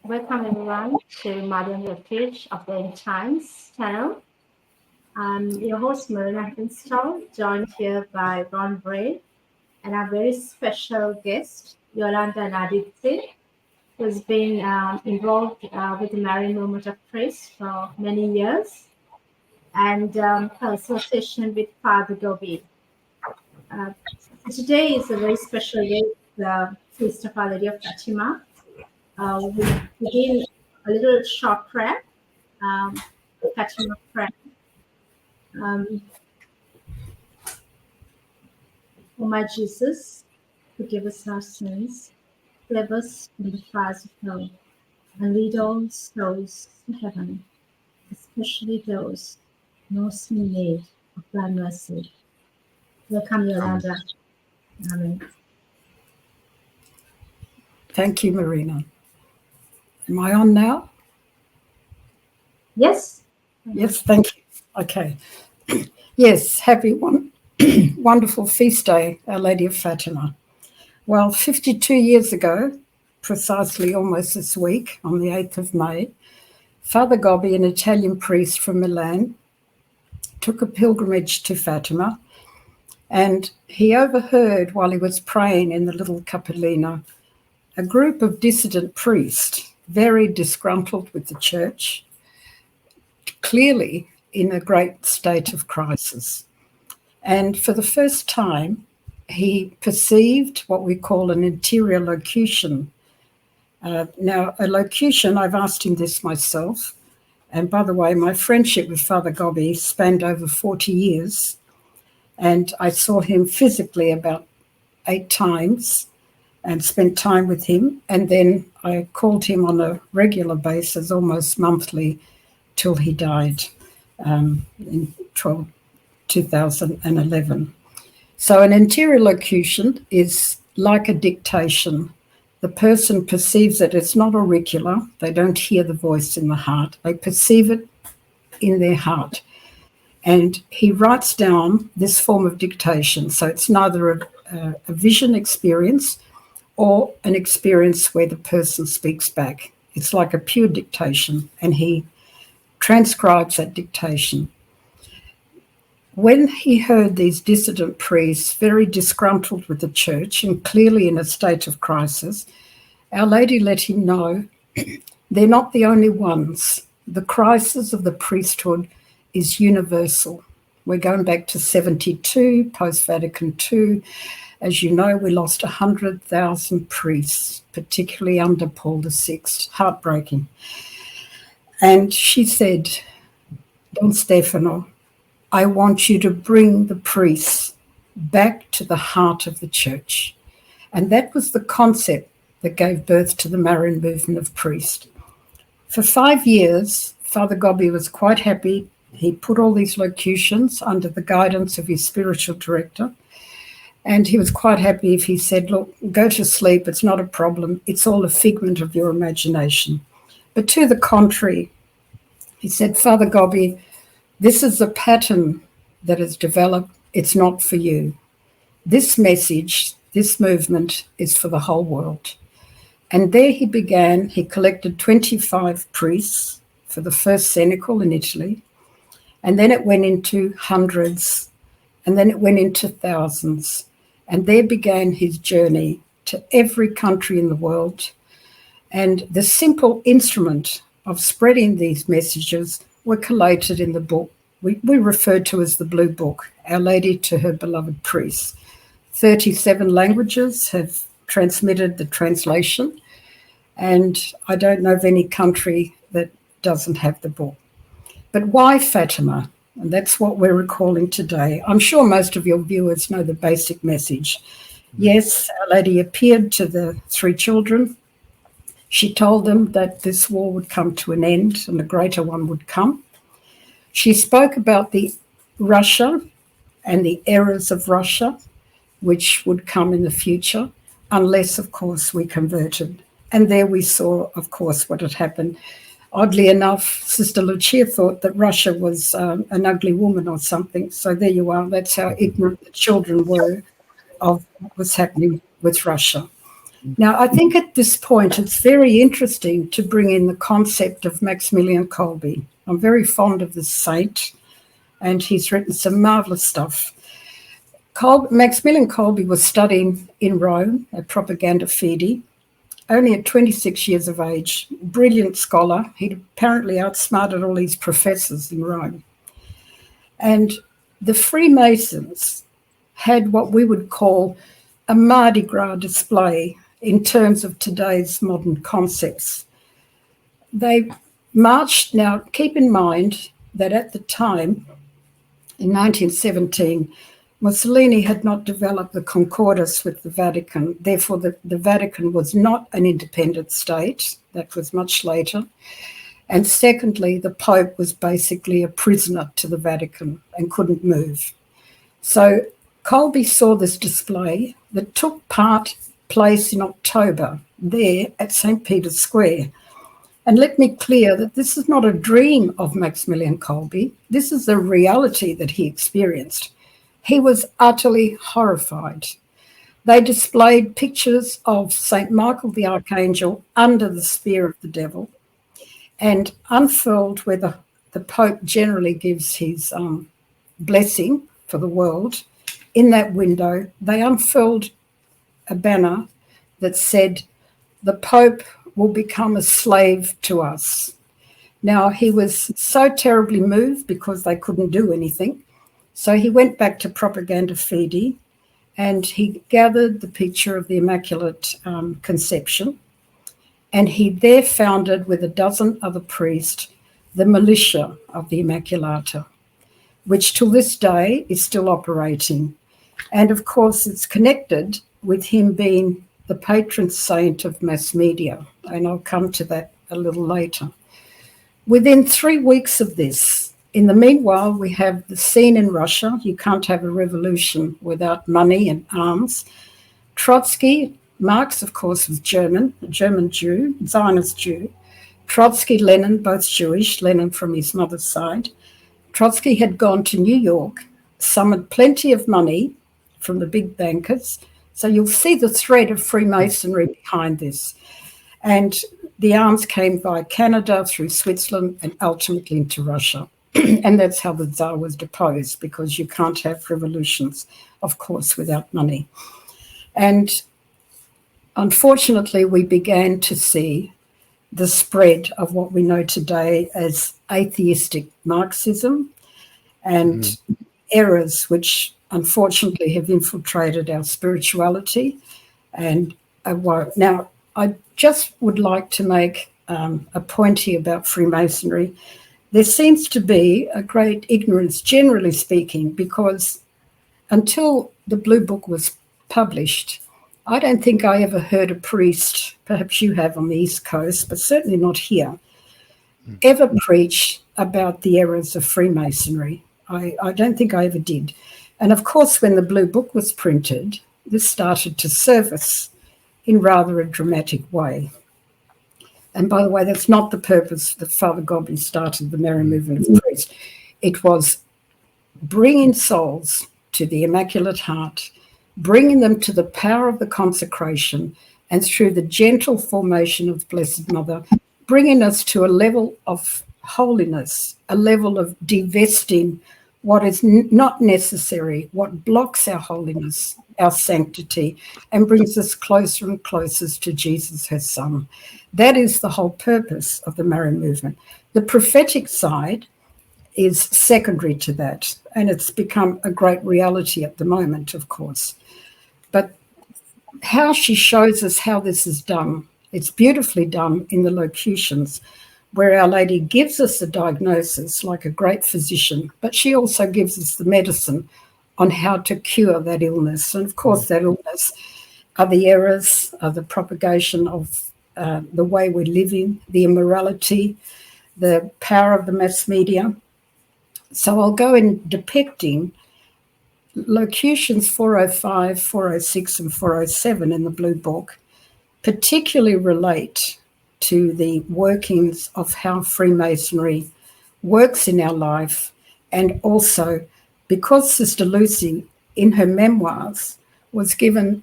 Welcome everyone to Modern Refuge of the End Times channel. I'm your host Marina Install, joined here by Ron Bray and our very special guest, Yolanda Nardizzi, who's been involved with the Marian movement of praise for many years, and her association with Fr Gobbi. Uh, Today is a very special day, the Feast of Our Lady of Fatima. We begin a little short prayer, Fatima prayer. Um, O my Jesus, forgive us our sins, save us from the fires of hell, and lead all souls to heaven, especially those most in need of thy mercy. Welcome, Yolanda. Amen. Thank you, Marina. Am I on now? Yes? Yes, thank you. Okay. Yes, happy wonderful feast day, Our Lady of Fatima. Well, 52 years ago, precisely almost this week, on the 8th of May, Fr Gobbi, an Italian priest from Milan, took a pilgrimage to Fatima, and he overheard, while he was praying in the little Cappellina, a group of dissident priests, very disgruntled with the church, clearly in a great state of crisis. And for the first time, he perceived what we call an interior locution. Now, a locution, I've asked him this myself, and by the way, my friendship with Fr Gobbi spanned over 40 years, and I saw him physically about 8 times and spent time with him, and then I called him on a regular basis, almost monthly, till he died in 2011. So an interior locution is like a dictation. The person perceives it. It's not auricular. They don't hear the voice in the heart. They perceive it in their heart. And he writes down this form of dictation. So it's neither a vision experience or an experience where the person speaks back. It's like a pure dictation, and he transcribes that dictation. When he heard these dissident priests, very disgruntled with the church and clearly in a state of crisis, Our Lady let him know they're not the only ones. The crisis of the priesthood is universal. We're going back to 72, post-Vatican II. As you know, we lost 100,000 priests, particularly under Paul VI. Heartbreaking. And she said, Don Stefano, I want you to bring the priests back to the heart of the church. And that was the concept that gave birth to the Marian movement of priests. For 5 years, Fr Gobbi was quite happy. He put all these locutions under the guidance of his spiritual director. And he was quite happy if he said, look, go to sleep. It's not a problem. It's all a figment of your imagination. But to the contrary, he said, Fr Gobbi, this is a pattern that has developed. It's not for you. This message, this movement is for the whole world. And there he began. He collected 25 priests for the first cenacle in Italy. And then it went into hundreds. And then it went into thousands. And there began his journey to every country in the world. And the simple instrument of spreading these messages were collated in the book we refer to as the Blue Book, Our Lady to Her Beloved Priests. 37 languages have transmitted the translation, and I don't know of any country that doesn't have the book. But why Fatima? And that's what we're recalling today. I'm sure most of your viewers know the basic message. Yes, Our Lady appeared to the 3 children. She told them that this war would come to an end and a greater one would come. She spoke about the Russia and the errors of Russia, which would come in the future, unless, of course, we converted. And there we saw, of course, what had happened. Oddly enough, Sister Lucia thought that Russia was an ugly woman or something. So there you are. That's how ignorant the children were of what was happening with Russia. Now, I think at this point it's very interesting to bring in the concept of Maximilian Kolbe. I'm very fond of this saint, and he's written some marvellous stuff. Maximilian Kolbe was studying in Rome at Propaganda Fide, only at 26 years of age, brilliant scholar. He'd apparently outsmarted all these professors in Rome. And the Freemasons had what we would call a Mardi Gras display in terms of today's modern concepts. They marched. Now, keep in mind that at the time, in 1917, Mussolini had not developed the concordance with the Vatican. Therefore, the Vatican was not an independent state. That was much later. And secondly, the Pope was basically a prisoner to the Vatican and couldn't move. So Kolbe saw this display that took place in October there at St. Peter's Square. And let me clear that this is not a dream of Maximilian Kolbe. This is the reality that he experienced. He was utterly horrified. They displayed pictures of St. Michael the Archangel under the spear of the devil, and unfurled where the Pope generally gives his blessing for the world. In that window, they unfurled a banner that said, "The Pope will become a slave to us." Now, he was so terribly moved because they couldn't do anything. So he went back to Propaganda Fide and he gathered the picture of the Immaculate Conception, and he there founded, with a dozen other priests, the militia of the Immaculata, which till this day is still operating. And of course, it's connected with him being the patron saint of mass media, and I'll come to that a little later. Within 3 weeks of this, in the meanwhile, we have the scene in Russia. You can't have a revolution without money and arms. Trotsky, Marx, of course, was German, a German Jew, Zionist Jew. Trotsky, Lenin, both Jewish, Lenin from his mother's side. Trotsky had gone to New York, summoned plenty of money from the big bankers. So you'll see the thread of Freemasonry behind this. And the arms came via Canada, through Switzerland, and ultimately into Russia. And that's how the Tsar was deposed, because you can't have revolutions, of course, without money. And unfortunately, we began to see the spread of what we know today as atheistic Marxism and errors which unfortunately have infiltrated our spirituality. And now, I just would like to make a point here about Freemasonry. There seems to be a great ignorance, generally speaking, because until the Blue Book was published, I don't think I ever heard a priest, perhaps you have on the East Coast, but certainly not here, ever preach about the errors of Freemasonry. I don't think I ever did. And of course, when the Blue Book was printed, this started to surface in rather a dramatic way. And by the way, that's not the purpose that Fr Gobbi started the Merry Movement of Priests. It was bringing souls to the Immaculate Heart, bringing them to the power of the consecration, and through the gentle formation of Blessed Mother, bringing us to a level of holiness, a level of divesting what is not necessary, what blocks our holiness, our sanctity, and brings us closer and closer to Jesus, her Son. That is the whole purpose of the Merry Movement. The prophetic side is secondary to that, and it's become a great reality at the moment, of course. But how she shows us how this is done, it's beautifully done in the locutions, where Our Lady gives us a diagnosis like a great physician, but she also gives us the medicine on how to cure that illness. And of course, that illness are the errors, are the propagation of the way we're living, the immorality, the power of the mass media. So I'll go in depicting locutions 405, 406, and 407 in the Blue Book, particularly relate to the workings of how Freemasonry works in our life, and also because Sister Lucy, in her memoirs, was given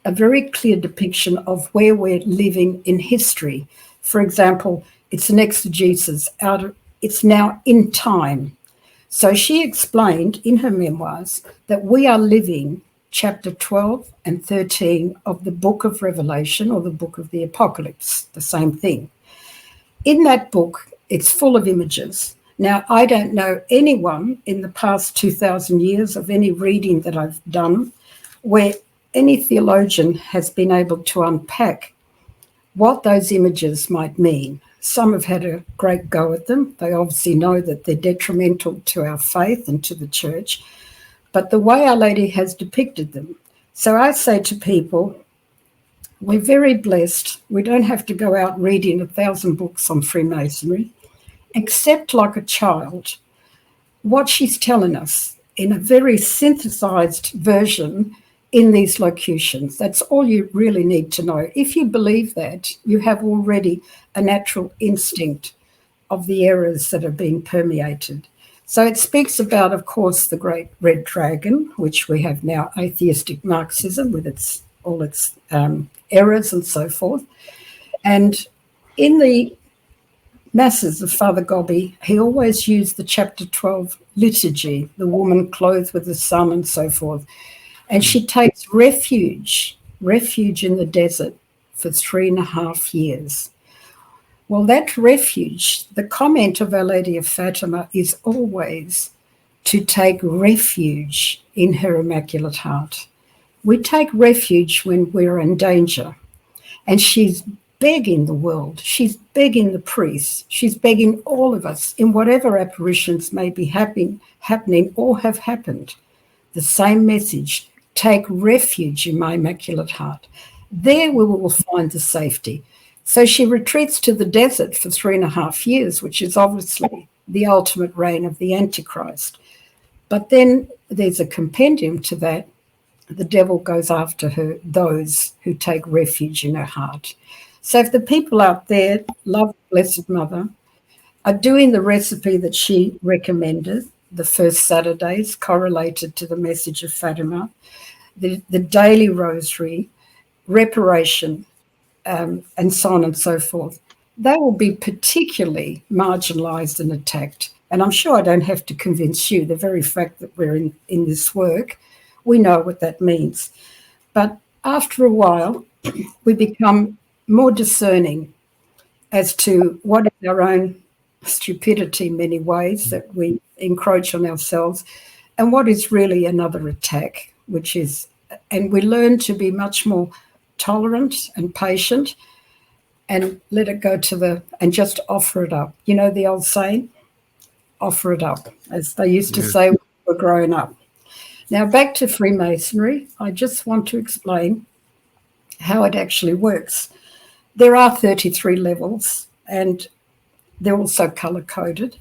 a very clear depiction of where we're living in history. For example, it's an exegesis it's now in time. So she explained in her memoirs that we are living chapter 12 and 13 of the book of Revelation, or the book of the Apocalypse, the same thing. In that book, it's full of images. Now, I don't know anyone in the past 2,000 years of any reading that I've done where any theologian has been able to unpack what those images might mean. Some have had a great go at them. They obviously know that they're detrimental to our faith and to the church, but the way Our Lady has depicted them. So I say to people, we're very blessed. We don't have to go out reading 1,000 books on Freemasonry, except like a child, what she's telling us in a very synthesized version in these locutions. That's all you really need to know. If you believe that, you have already a natural instinct of the errors that are being permeated. So it speaks about, of course, the great red dragon, which we have now atheistic Marxism with all its errors and so forth. And in the masses of Fr Gobbi, he always used the chapter 12 liturgy, the woman clothed with the sun and so forth. And she takes refuge in the desert for 3.5 years. Well, that refuge, the comment of Our Lady of Fatima is always to take refuge in her Immaculate Heart. We take refuge when we're in danger. And she's begging the world, she's begging the priests, she's begging all of us in whatever apparitions may be happening or have happened. The same message, take refuge in my Immaculate Heart. There we will find the safety. So she retreats to the desert for 3.5 years, which is obviously the ultimate reign of the Antichrist. But then there's a compendium to that. The devil goes after her, those who take refuge in her heart. So if the people out there love the Blessed Mother, are doing the recipe that she recommended, the first Saturdays correlated to the message of Fatima, the daily rosary, reparation, and so on and so forth, they will be particularly marginalised and attacked. And I'm sure I don't have to convince you, the very fact that we're in this work, we know what that means. But after a while, we become more discerning as to what is our own stupidity in many ways, that we encroach on ourselves, and what is really another attack, and we learn to be much more tolerant and patient and let it go and just offer it up. You know the old saying, offer it up, as they used to say when we were growing up. Now back to Freemasonry, I just want to explain how it actually works. There are 33 levels, and they're also color-coded.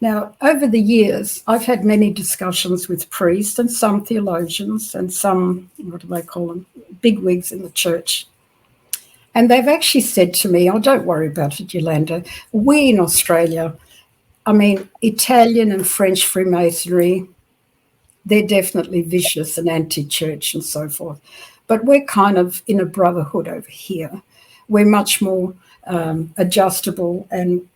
Now, over the years, I've had many discussions with priests and some theologians and some, what do they call them, bigwigs in the church. And they've actually said to me, oh, don't worry about it, Yolanda. We in Australia, Italian and French Freemasonry, they're definitely vicious and anti-church and so forth. But we're kind of in a brotherhood over here. We're much more adjustable and,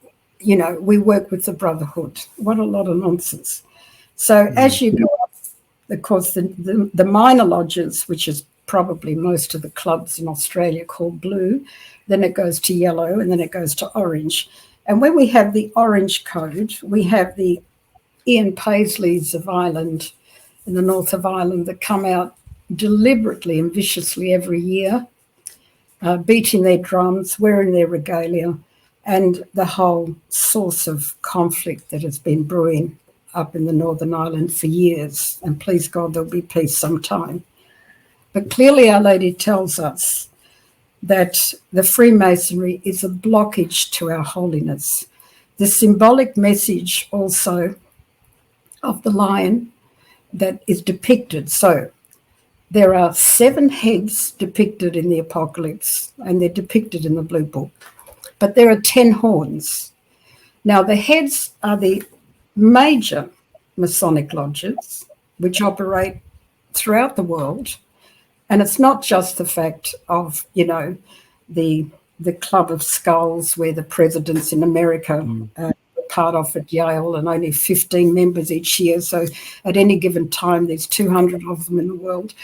we work with the brotherhood. What a lot of nonsense. So as you go up, of course, the minor lodges, which is probably most of the clubs in Australia called blue, then it goes to yellow, and then it goes to orange. And when we have the orange code, we have the Ian Paisleys of Ireland, in the north of Ireland, that come out deliberately and viciously every year, beating their drums, wearing their regalia, and the whole source of conflict that has been brewing up in the Northern Ireland for years. And please God, there'll be peace sometime. But clearly Our Lady tells us that the Freemasonry is a blockage to our holiness. The symbolic message also of the lion that is depicted. So there are 7 heads depicted in the Apocalypse, and they're depicted in the Blue Book. But there are 10 horns. Now, the heads are the major Masonic lodges, which operate throughout the world, And it's not just the fact of, the Club of Skulls where the presidents in America were part of at Yale, and only 15 members each year. So at any given time, there's 200 of them in the world.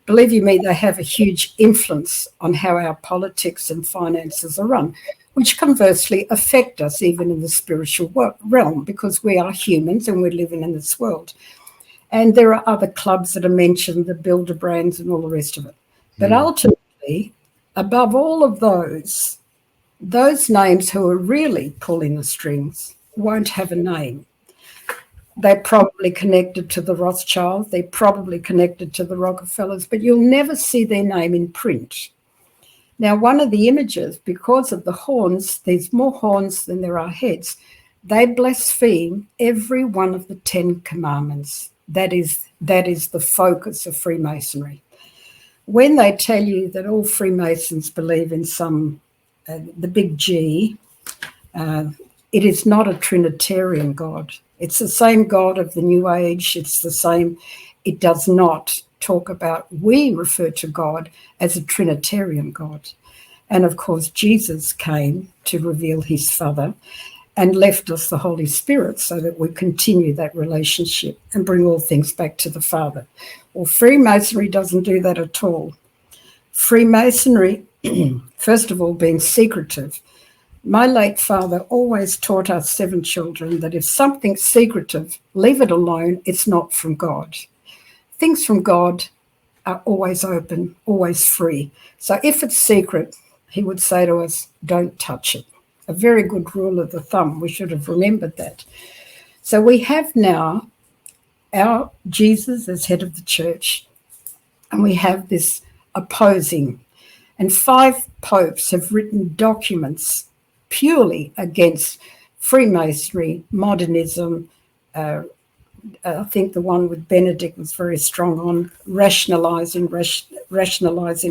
Believe you me, they have a huge influence on how our politics and finances are run, which conversely affect us even in the spiritual realm, because we are humans and we're living in this world. And there are other clubs that are mentioned, the builder brands and all the rest of it. But ultimately, above all of those names who are really pulling the strings won't have a name. They're probably connected to the Rothschilds, they're probably connected to the Rockefellers, but you'll never see their name in print. Now, one of the images, because of the horns, there's more horns than there are heads, they blaspheme every one of the 10 commandments. That is the focus of Freemasonry. When they tell you that all Freemasons believe in the big G, it is not a Trinitarian God. It's the same God of the New Age. It's the same. It does not talk about, we refer to God as a Trinitarian God. And of course, Jesus came to reveal his Father and left us the Holy Spirit so that we continue that relationship and bring all things back to the Father. Well, Freemasonry doesn't do that at all. Freemasonry, first of all, being secretive. My late father always taught us 7 children that if something's secretive, leave it alone, it's not from God. Things from God are always open, always free. So if it's secret, he would say to us, don't touch it. A very good rule of the thumb. We should have remembered that. So we have now our Jesus as head of the church, and we have this opposing. And 5 popes have written documents purely against Freemasonry, modernism. I think the one with Benedict was very strong on rationalising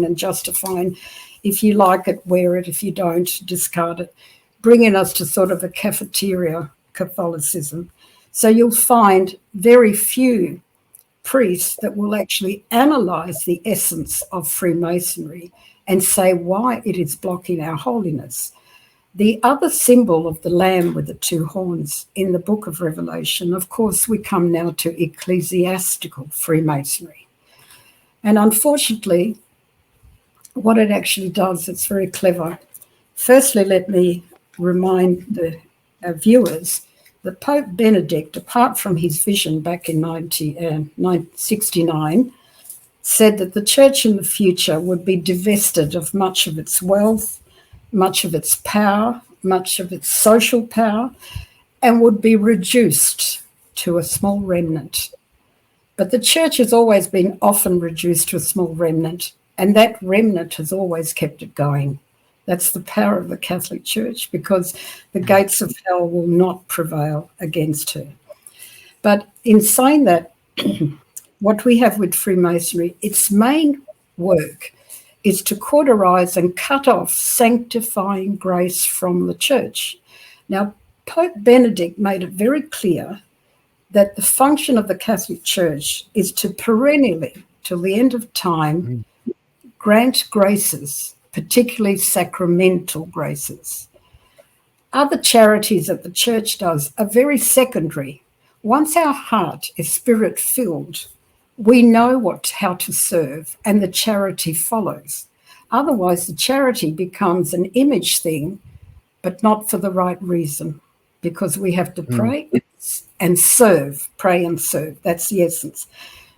and justifying. If you like it, wear it. If you don't, discard it. Bringing us to sort of a cafeteria Catholicism. So you'll find very few priests that will actually analyse the essence of Freemasonry and say why it is blocking our holiness. The other symbol of the lamb with the 2 horns in the book of Revelation, of course, we come now to ecclesiastical Freemasonry. And unfortunately, what it actually does, it's very clever. Firstly, let me remind the viewers that Pope Benedict, apart from his vision back in 1969, said that the church in the future would be divested of much of its wealth, much of its power, much of its social power, and would be reduced to a small remnant. But the church has always been often reduced to a small remnant, and that remnant has always kept it going. That's the power of the Catholic Church, because the gates of hell will not prevail against her. But in saying that, what we have with Freemasonry, its main work is to cauterize and cut off sanctifying grace from the church. Now, Pope Benedict made it very clear that the function of the Catholic Church is to perennially, till the end of time, grant graces, particularly sacramental graces. Other charities that the church does are very secondary. Once our heart is spirit-filled, we know how to serve, and the charity follows. Otherwise, the charity becomes an image thing, but not for the right reason, because we have to pray and serve, pray and serve. That's the essence.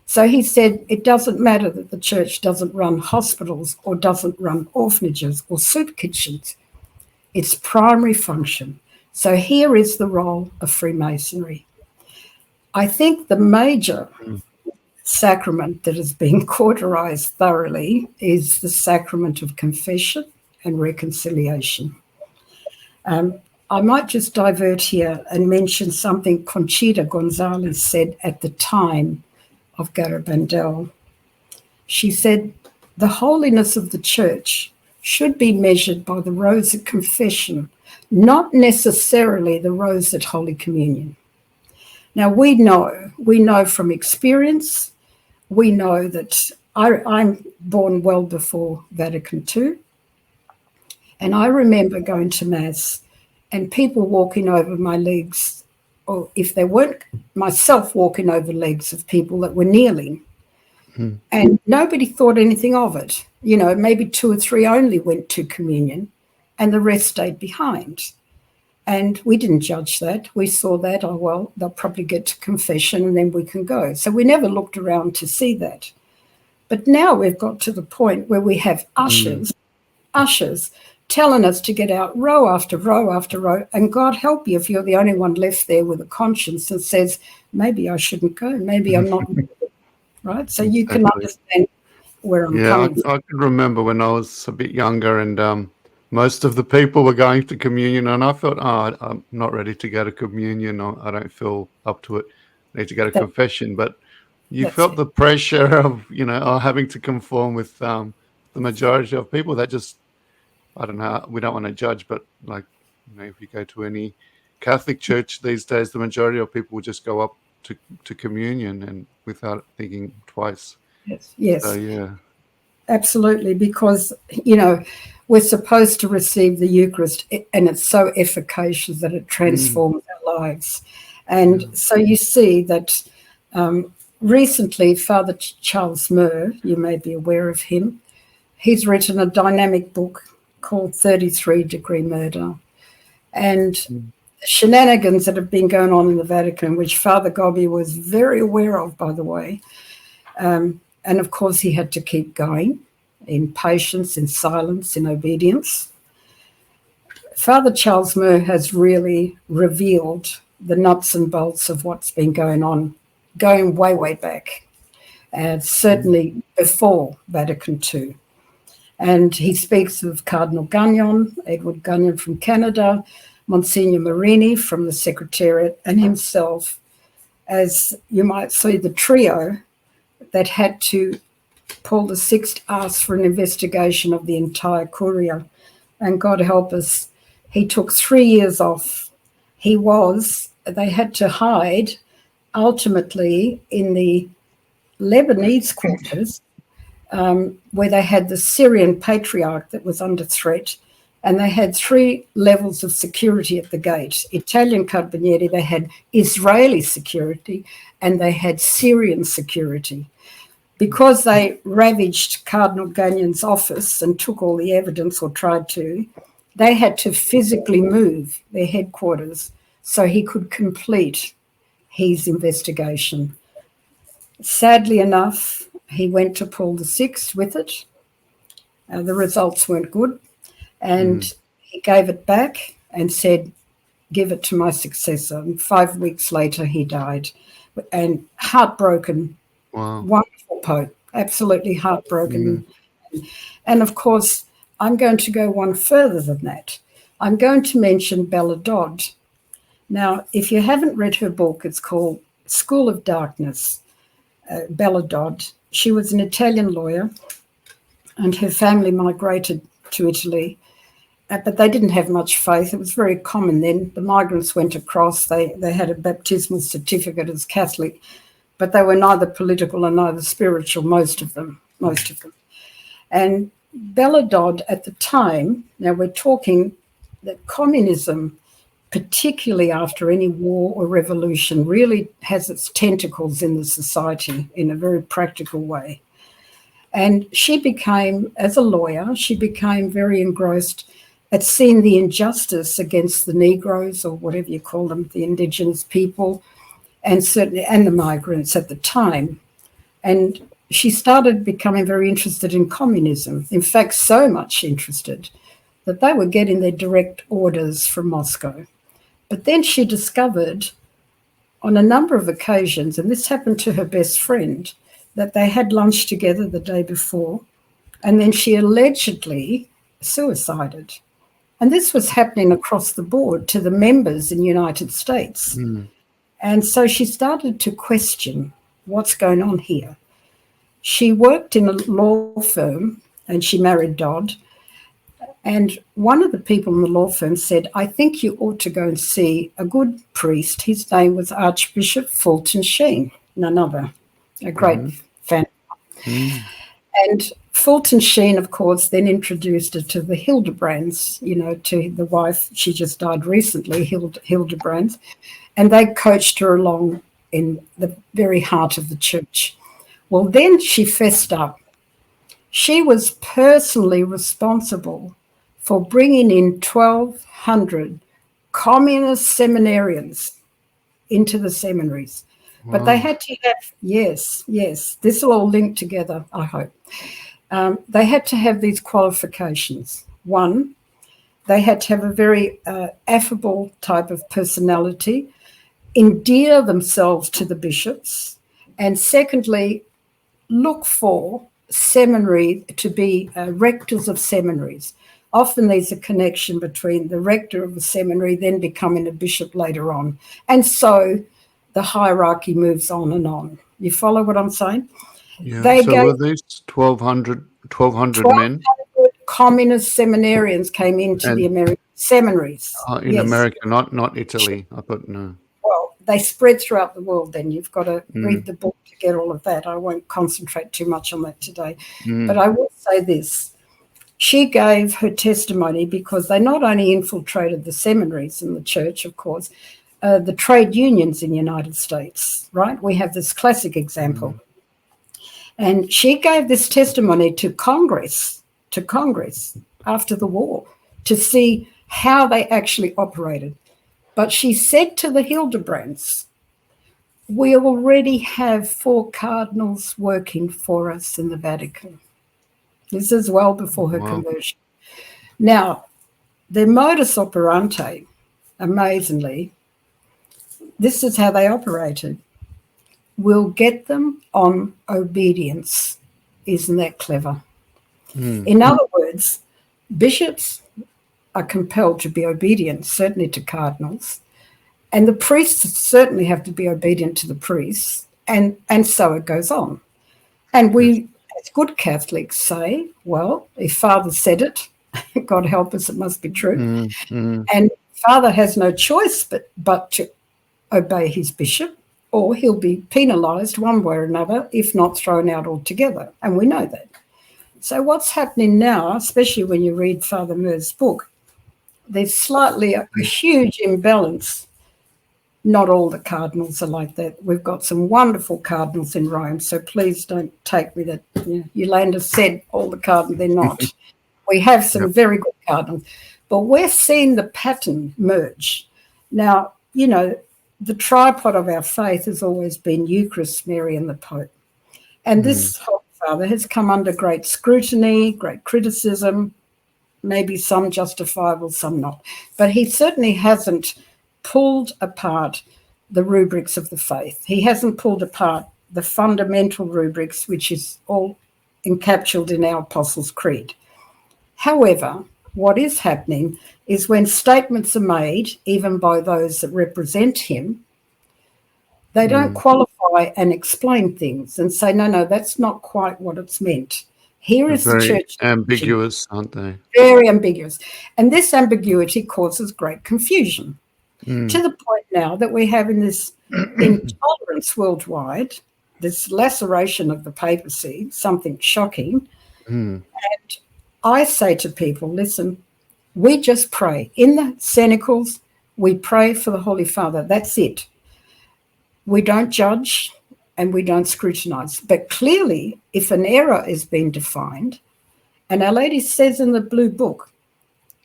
So he said it doesn't matter that the church doesn't run hospitals or doesn't run orphanages or soup kitchens. Its primary function. So here is the role of Freemasonry. I think the major sacrament that has been cauterized thoroughly is the sacrament of confession and reconciliation. I might just divert here and mention something Conchita Gonzalez said at the time of Garabandal. She said, the holiness of the church should be measured by the rose at confession, not necessarily the rose at Holy Communion. Now we know from experience, we know that I'm born well before Vatican II, and I remember going to Mass and people walking over my legs, or if they weren't, myself walking over legs of people that were kneeling. And nobody thought anything of it. You know, maybe 2 or 3 only went to communion and the rest stayed behind. And we didn't judge that. We saw that, oh, well, they'll probably get to confession and then we can go. So we never looked around to see that. But now we've got to the point where we have ushers telling us to get out row after row after row. And God help you if you're the only one left there with a conscience that says, maybe I shouldn't go, maybe I'm not right? So you can understand where I'm coming from. I can remember when I was a bit younger and most of the people were going to communion and I felt, I'm not ready to go to communion. I don't feel up to it. I need to go to confession. But you felt the pressure of, having to conform with the majority of people. That just, I don't know, we don't want to judge, but like, if you go to any Catholic church these days, the majority of people will just go up to communion and without thinking twice. Yes. So, yeah. Absolutely, because, we're supposed to receive the Eucharist and it's so efficacious that it transforms our lives. And so you see that recently Father Charles Murr, you may be aware of him, he's written a dynamic book called 33-Degree Murder. And shenanigans that have been going on in the Vatican, which Fr Gobbi was very aware of, by the way. And of course, he had to keep going in patience, in silence, in obedience. Father Charles Murr has really revealed the nuts and bolts of what's been going on, going way, way back, certainly before Vatican II. And he speaks of Cardinal Gagnon, Edward Gagnon from Canada, Monsignor Marini from the Secretariat, and himself, as you might see, the trio that had to Paul VI ask for an investigation of the entire Curia. And God help us, he took 3 years off. They had to hide ultimately in the Lebanese quarters, where they had the Syrian patriarch that was under threat, and they had 3 levels of security at the gate. Italian Carabinieri, they had Israeli security, and they had Syrian security. Because they ravaged Cardinal Gagnon's office and took all the evidence, or tried to, they had to physically move their headquarters so he could complete his investigation. Sadly enough, he went to Paul VI with it. The results weren't good. And he gave it back and said, give it to my successor. And 5 weeks later, he died. And heartbroken. Wow. Wonderful Pope. Absolutely heartbroken. And, of course, I'm going to go one further than that. I'm going to mention Bella Dodd. Now, if you haven't read her book, it's called School of Darkness. Bella Dodd. She was an Italian lawyer, and her family migrated to Italy, but they didn't have much faith. It was very common then. The migrants went across. They had a baptismal certificate as Catholic, but they were neither political and neither spiritual, most of them. And Bella Dodd at the time, now we're talking that communism, particularly after any war or revolution, really has its tentacles in the society in a very practical way. And she became, as a lawyer, she became very engrossed at seeing the injustice against the Negroes, or whatever you call them, the indigenous people, and certainly and the migrants at the time. And she started becoming very interested in communism. In fact, so much interested that they were getting their direct orders from Moscow. But then she discovered on a number of occasions, and this happened to her best friend, that they had lunch together the day before, and then she allegedly suicided. And this was happening across the board to the members in the United States. And so she started to question what's going on here. She worked in a law firm and she married Dodd. And one of the people in the law firm said, I think you ought to go and see a good priest. His name was Archbishop Fulton Sheen, none other, a great fan. Mm. And Fulton Sheen, of course, then introduced her to the Hildebrands, to the wife. She just died recently, Hildebrands. And they coached her along in the very heart of the church. Well, then she fessed up. She was personally responsible for bringing in 1,200 communist seminarians into the seminaries. Wow. But they had to have, yes, this will all link together, I hope. They had to have these qualifications. One, they had to have a very affable type of personality, endear themselves to the bishops, and secondly, look for seminary to be rectors of seminaries. Often there's a connection between the rector of a seminary then becoming a bishop later on. And so the hierarchy moves on and on. You follow what I'm saying? Yeah. They So were these 1,200 men? 1,200 communist seminarians came into the American seminaries. In Yes. America, not Italy. I thought no. Well, they spread throughout the world then. You've got to read the book to get all of that. I won't concentrate too much on that today. But I will say this. She gave her testimony because they not only infiltrated the seminaries in the church, of course, the trade unions in the United States, right? We have this classic example. And she gave this testimony to Congress after the war to see how they actually operated. But she said to the Hildebrands, we already have 4 cardinals working for us in the Vatican. This is well before her conversion. Now, their modus operandi, amazingly, this is how they operated. We'll get them on obedience. Isn't that clever? In other words, bishops are compelled to be obedient, certainly to cardinals, and the priests certainly have to be obedient to the priests, and so it goes on. And we, as good Catholics, say, well, if Father said it, God help us, it must be true. And Father has no choice but to obey his bishop, or he'll be penalised one way or another, if not thrown out altogether. And we know that. So what's happening now, especially when you read Father Mur's book, there's slightly a huge imbalance. Not all the cardinals are like that. We've got some wonderful cardinals in Rome, so please don't take me that Yolanda said all the cardinals, they're not. We have some very good cardinals, but we're seeing the pattern merge. Now, the tripod of our faith has always been Eucharist, Mary, and the Pope. And this Holy Father has come under great scrutiny, great criticism, maybe some justifiable, some not. But he certainly hasn't pulled apart the rubrics of the faith. He hasn't pulled apart the fundamental rubrics, which is all encapsulated in our Apostles' Creed. However, what is happening is when statements are made, even by those that represent him, they don't qualify and explain things and say, no, that's not quite what it's meant. Here is the church. Ambiguous, aren't they? Very ambiguous. And this ambiguity causes great confusion to the point now that we're having this intolerance worldwide, this laceration of the papacy, something shocking. And I say to people, listen, we just pray. In the cenacles, we pray for the Holy Father. That's it. We don't judge and we don't scrutinize. But clearly, if an error is being defined, and Our Lady says in the Blue Book,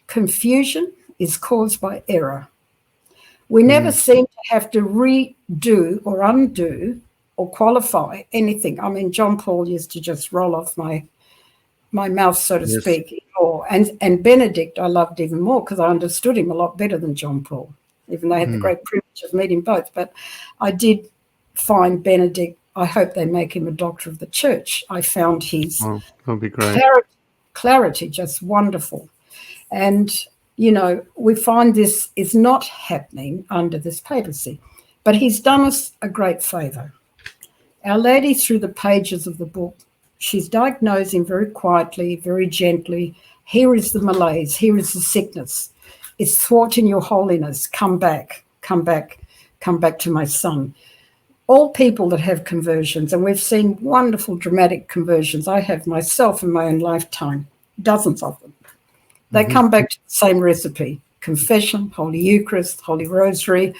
confusion is caused by error. We never seem to have to redo or undo or qualify anything. I mean, John Paul used to just roll off my mouth, so to speak. And Benedict I loved even more because I understood him a lot better than John Paul, even though I had the great privilege of meeting both. But I did find Benedict, I hope they make him a doctor of the church. I found his that'd be great. clarity just wonderful. And, we find this is not happening under this papacy. But he's done us a great favour. Our Lady, through the pages of the book, she's diagnosing very quietly, very gently. Here is the malaise. Here is the sickness. It's thwarting your holiness. Come back. Come back. Come back to my son. all people that have conversions, and we've seen wonderful dramatic conversions. I have myself in my own lifetime, dozens of them. They come back to the same recipe: confession, Holy Eucharist, Holy Rosary,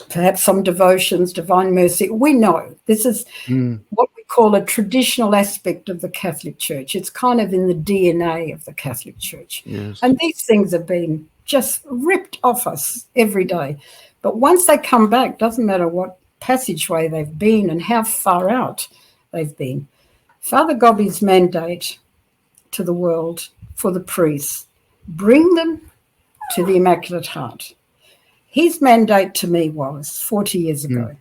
perhaps some devotions, Divine Mercy. We know this is what we call a traditional aspect of the Catholic Church. It's kind of in the DNA of the Catholic Church. Yes. And these things have been just ripped off us every day. But once they come back, doesn't matter what passageway they've been and how far out they've been. Father Gobbi's mandate to the world for the priests: bring them to the Immaculate Heart. His mandate to me was 40 years ago,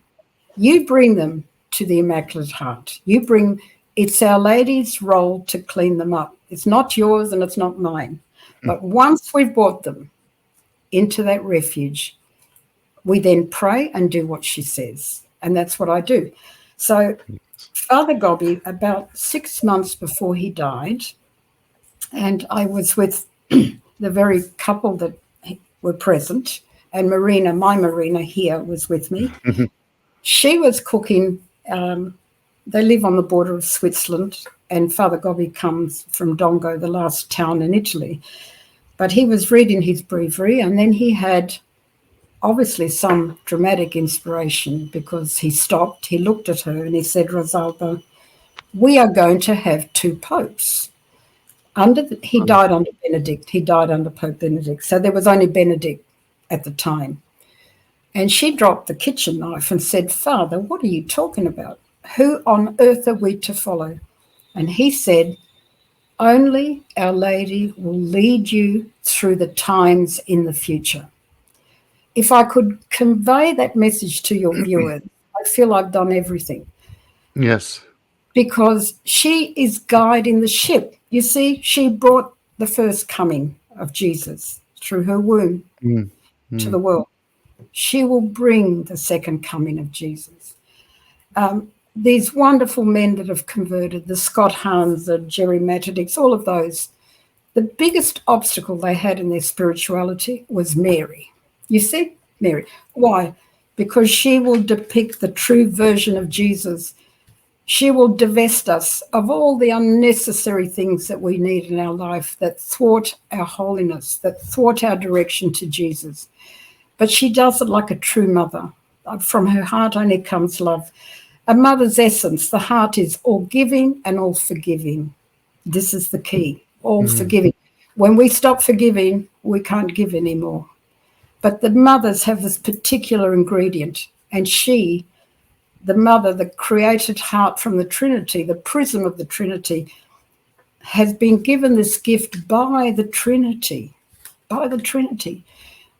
you bring them to the Immaculate Heart. It's Our Lady's role to clean them up. It's not yours and it's not mine. But once we've brought them into that refuge, we then pray and do what she says. And that's what I do. So Father Gobbi, about 6 months before he died, and I was with the very couple that were present, and Marina, my Marina here, was with me. She was cooking. They live on the border of Switzerland, and Father Gobbi comes from Dongo, the last town in Italy. But he was reading his breviary, and then he had obviously some dramatic inspiration, because he stopped, he looked at her, and he said, Rosalba, we are going to have 2 popes. He died under Benedict. He died under Pope Benedict. So there was only Benedict at the time. And she dropped the kitchen knife and said, Father, what are you talking about? Who on earth are we to follow? And he said, only Our Lady will lead you through the times in the future. If I could convey that message to your viewers, I feel I've done everything. Yes. Because she is guiding the ship. You see, she brought the first coming of Jesus through her womb to the world. She will bring the second coming of Jesus. These wonderful men that have converted, the Scott Hahns, the Jerry Matadicks, all of those, the biggest obstacle they had in their spirituality was Mary. You see, Mary. Why? Because she will depict the true version of Jesus. She will divest us of all the unnecessary things that we need in our life that thwart our holiness, that thwart our direction to Jesus. But she does it like a true mother. From her heart only comes love. A mother's essence, the heart is all giving and all forgiving. This is the key, all forgiving. When we stop forgiving, we can't give anymore. But the mothers have this particular ingredient, and she, the mother, the created heart from the Trinity, the prism of the Trinity, has been given this gift by the Trinity,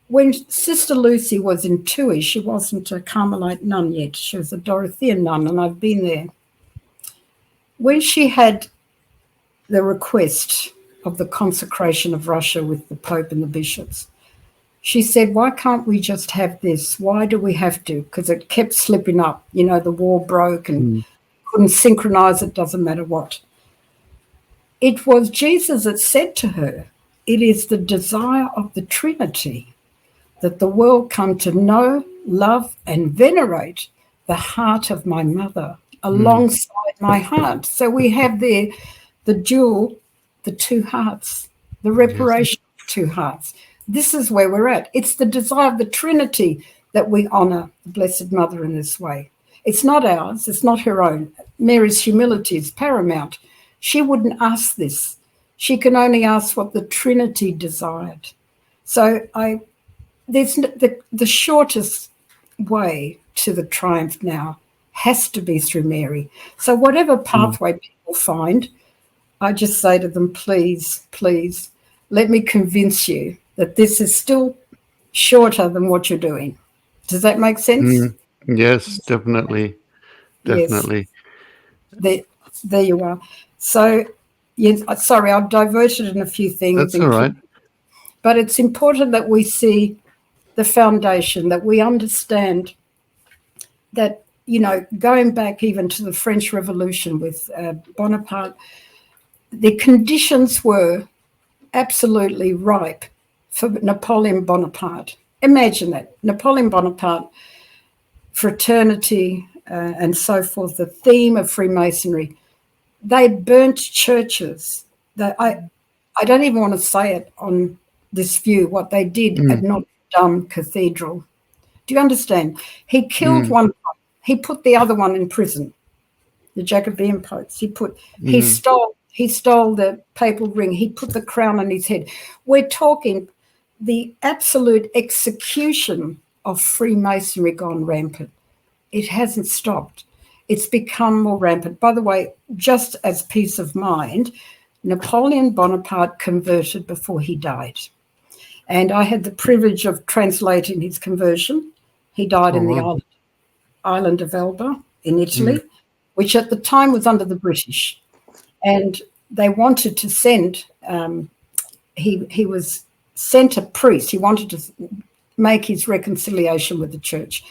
When Sister Lucy was in Tui, she wasn't a Carmelite nun yet. She was a Dorothean nun, and I've been there. When she had the request of the consecration of Russia with the Pope and the bishops, she said, why can't we just have this? Why do we have to? Because it kept slipping up. You know, the war broke and couldn't synchronize it, doesn't matter what. It was Jesus that said to her, it is the desire of the Trinity that the world come to know, love, and venerate the heart of my mother alongside my heart. So we have there the dual, the 2 hearts, the reparation of 2 hearts. This is where we're at. It's the desire of the Trinity that we honour the Blessed Mother in this way. It's not ours. It's not her own. Mary's humility is paramount. She wouldn't ask this. She can only ask what the Trinity desired. So there's the shortest way to the triumph now has to be through Mary. So whatever pathway people find, I just say to them, please, please, let me convince you that this is still shorter than what you're doing. Does that make sense? Yes, definitely. Definitely. Yes. There you are. So, yes, sorry, I've diverted in a few things. That's all right. But it's important that we see the foundation, that we understand that, you know, going back even to the French Revolution with Bonaparte, the conditions were absolutely ripe for Napoleon Bonaparte. Imagine that. Napoleon Bonaparte, fraternity, and so forth, the theme of Freemasonry. They burnt churches. I don't even want to say it on this view, what they did at Notre Dame Cathedral. Do you understand? He killed one, he put the other one in prison, the Jacobean popes. He stole the papal ring. He put the crown on his head. We're talking the absolute execution of Freemasonry gone rampant. It hasn't stopped. It's become more rampant. By the way, just as peace of mind, Napoleon Bonaparte converted before he died. And I had the privilege of translating his conversion. He died in the island of Elba in Italy, which at the time was under the British. And they wanted to send, he was sent a priest. He wanted to make his reconciliation with the church.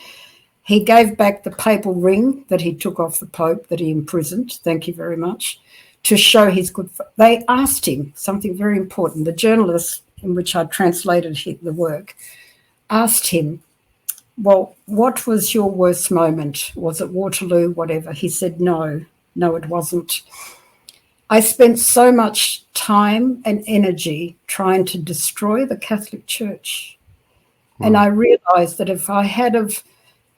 He gave back the papal ring that he took off the Pope, that he imprisoned, thank you very much, to show his good. They asked him something very important. The journalist in which I translated the work asked him, well, what was your worst moment? Was it Waterloo, whatever? He said, no, it wasn't. I spent so much time and energy trying to destroy the Catholic Church. And I realized that if I had have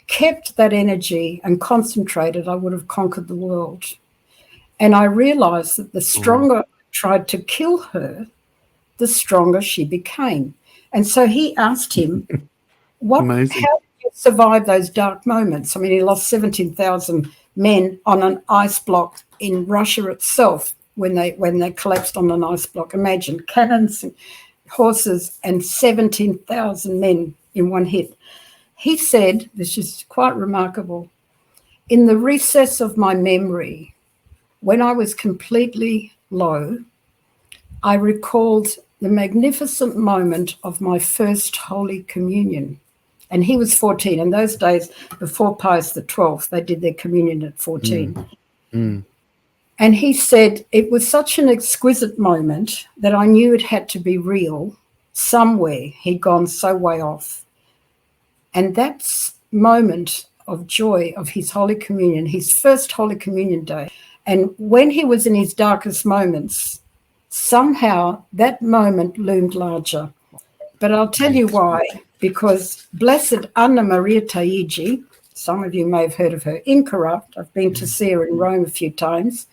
kept that energy and concentrated, I would have conquered the world. And I realized that the stronger I tried to kill her, the stronger she became. And so he asked him, how did you survive those dark moments? I mean, he lost 17,000 men on an ice block in Russia itself when they collapsed on an ice block. Imagine, cannons and horses and 17,000 men in one hit. He said, this is quite remarkable, in the recess of my memory, when I was completely low, I recalled the magnificent moment of my first Holy Communion. And he was 14. In those days, before Pius XII, they did their communion at 14. And he said, it was such an exquisite moment that I knew it had to be real. Somewhere he'd gone so way off. And that moment of joy of his Holy Communion, his first Holy Communion day, and when he was in his darkest moments, somehow that moment loomed larger. But I'll tell you why, because Blessed Anna Maria Taigi, some of you may have heard of her, incorrupt, I've been to see her in Rome a few times,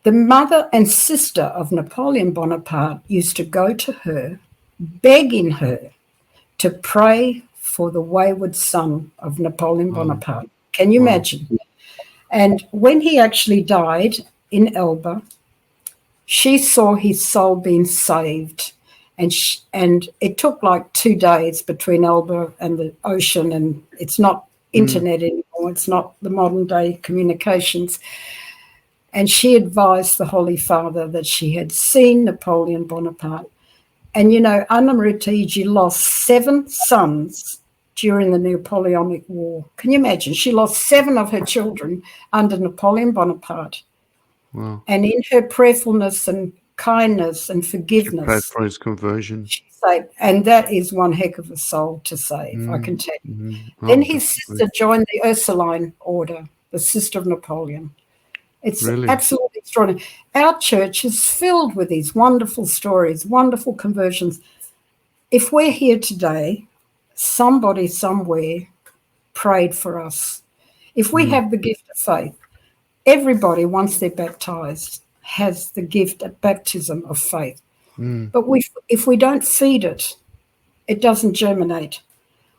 the mother and sister of Napoleon Bonaparte used to go to her, begging her to pray for the wayward son of Napoleon Bonaparte. Can you imagine? And when he actually died in Elba, she saw his soul being saved. And it took like 2 days between Elba and the ocean, and it's not internet anymore. It's not the modern day communications. And she advised the Holy Father that she had seen Napoleon Bonaparte. And, you know, Anna Maria Taigi lost 7 sons during the Napoleonic War. Can you imagine? She lost 7 of her children under Napoleon Bonaparte. Wow. And in her prayerfulness and kindness and forgiveness, she prayed for his conversion. She saved, and that is one heck of a soul to save, I can tell you. Then his sister joined the Ursuline order, the sister of Napoleon. It's absolutely extraordinary. Our church is filled with these wonderful stories, wonderful conversions. If we're here today, somebody somewhere prayed for us. If we have the gift of faith, everybody, once they're baptized, has the gift of baptism of faith. But if we don't feed it, it doesn't germinate.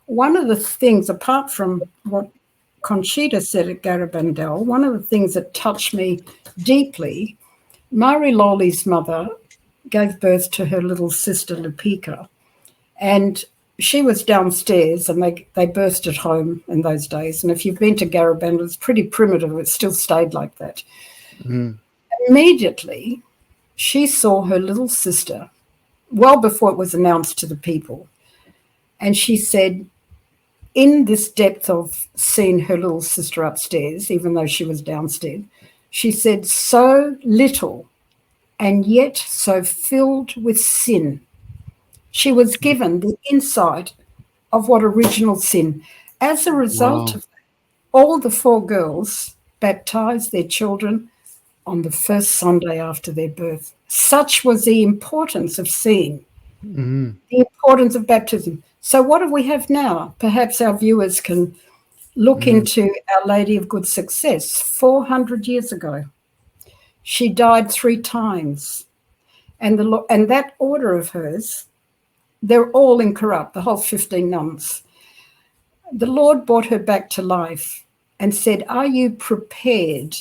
One of the things, apart from what Conchita said at Garabandal, one of the things that touched me deeply, Marie Loli's mother gave birth to her little sister, Lupika, and she was downstairs, and they birthed at home in those days. And if you've been to Garabandal, it's pretty primitive. It still stayed like that. Immediately, she saw her little sister, well before it was announced to the people, and she said, in this depth of seeing her little sister upstairs, even though she was downstairs, she said, so little and yet so filled with sin. She was given the insight of what original sin. As a result of that, All the 4 girls baptized their children on the first Sunday after their birth. Such was the importance of seeing, the importance of baptism. So what do we have now? Perhaps our viewers can look into Our Lady of Good Success 400 years ago. She died 3 times. And that order of hers, they're all incorrupt, the whole 15 nuns. The Lord brought her back to life and said, are you prepared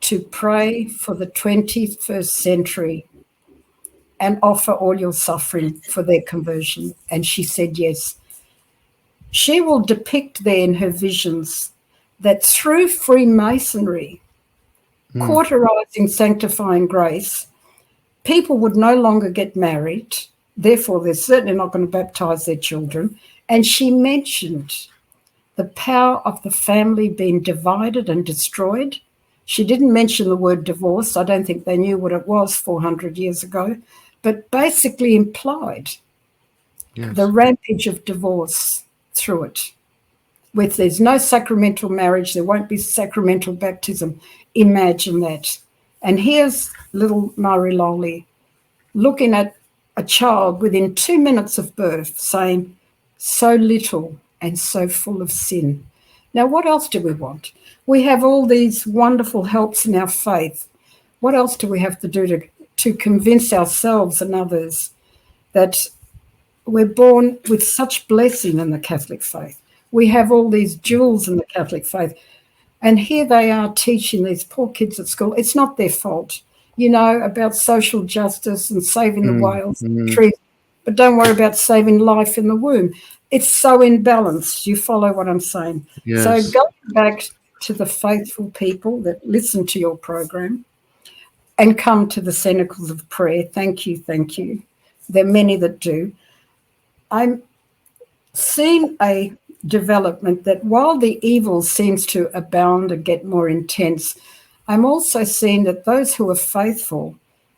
to pray for the 21st century and offer all your suffering for their conversion? And she said yes. She will depict there in her visions that through Freemasonry, cauterizing sanctifying grace, people would no longer get married. Therefore, they're certainly not going to baptize their children. And she mentioned the power of the family being divided and destroyed. She didn't mention the word divorce. I don't think they knew what it was 400 years ago, but basically implied the rampage of divorce through it. With there's no sacramental marriage, there won't be sacramental baptism. Imagine that. And here's little Mariloli looking at a child within 2 minutes of birth saying, so little and so full of sin. Now, what else do we want? We have all these wonderful helps in our faith. What else do we have to do to convince ourselves and others that we're born with such blessing in the Catholic faith? We have all these jewels in the Catholic faith. And here they are teaching these poor kids at school. It's not their fault, about social justice and saving the whales and the trees. But don't worry about saving life in the womb. It's so imbalanced. You follow what I'm saying? Yes. So go back to the faithful people that listen to your program and come to the cenacles of prayer. Thank you, thank you. There are many that do. I'm seeing a development that while the evil seems to abound and get more intense, I'm also seeing that those who are faithful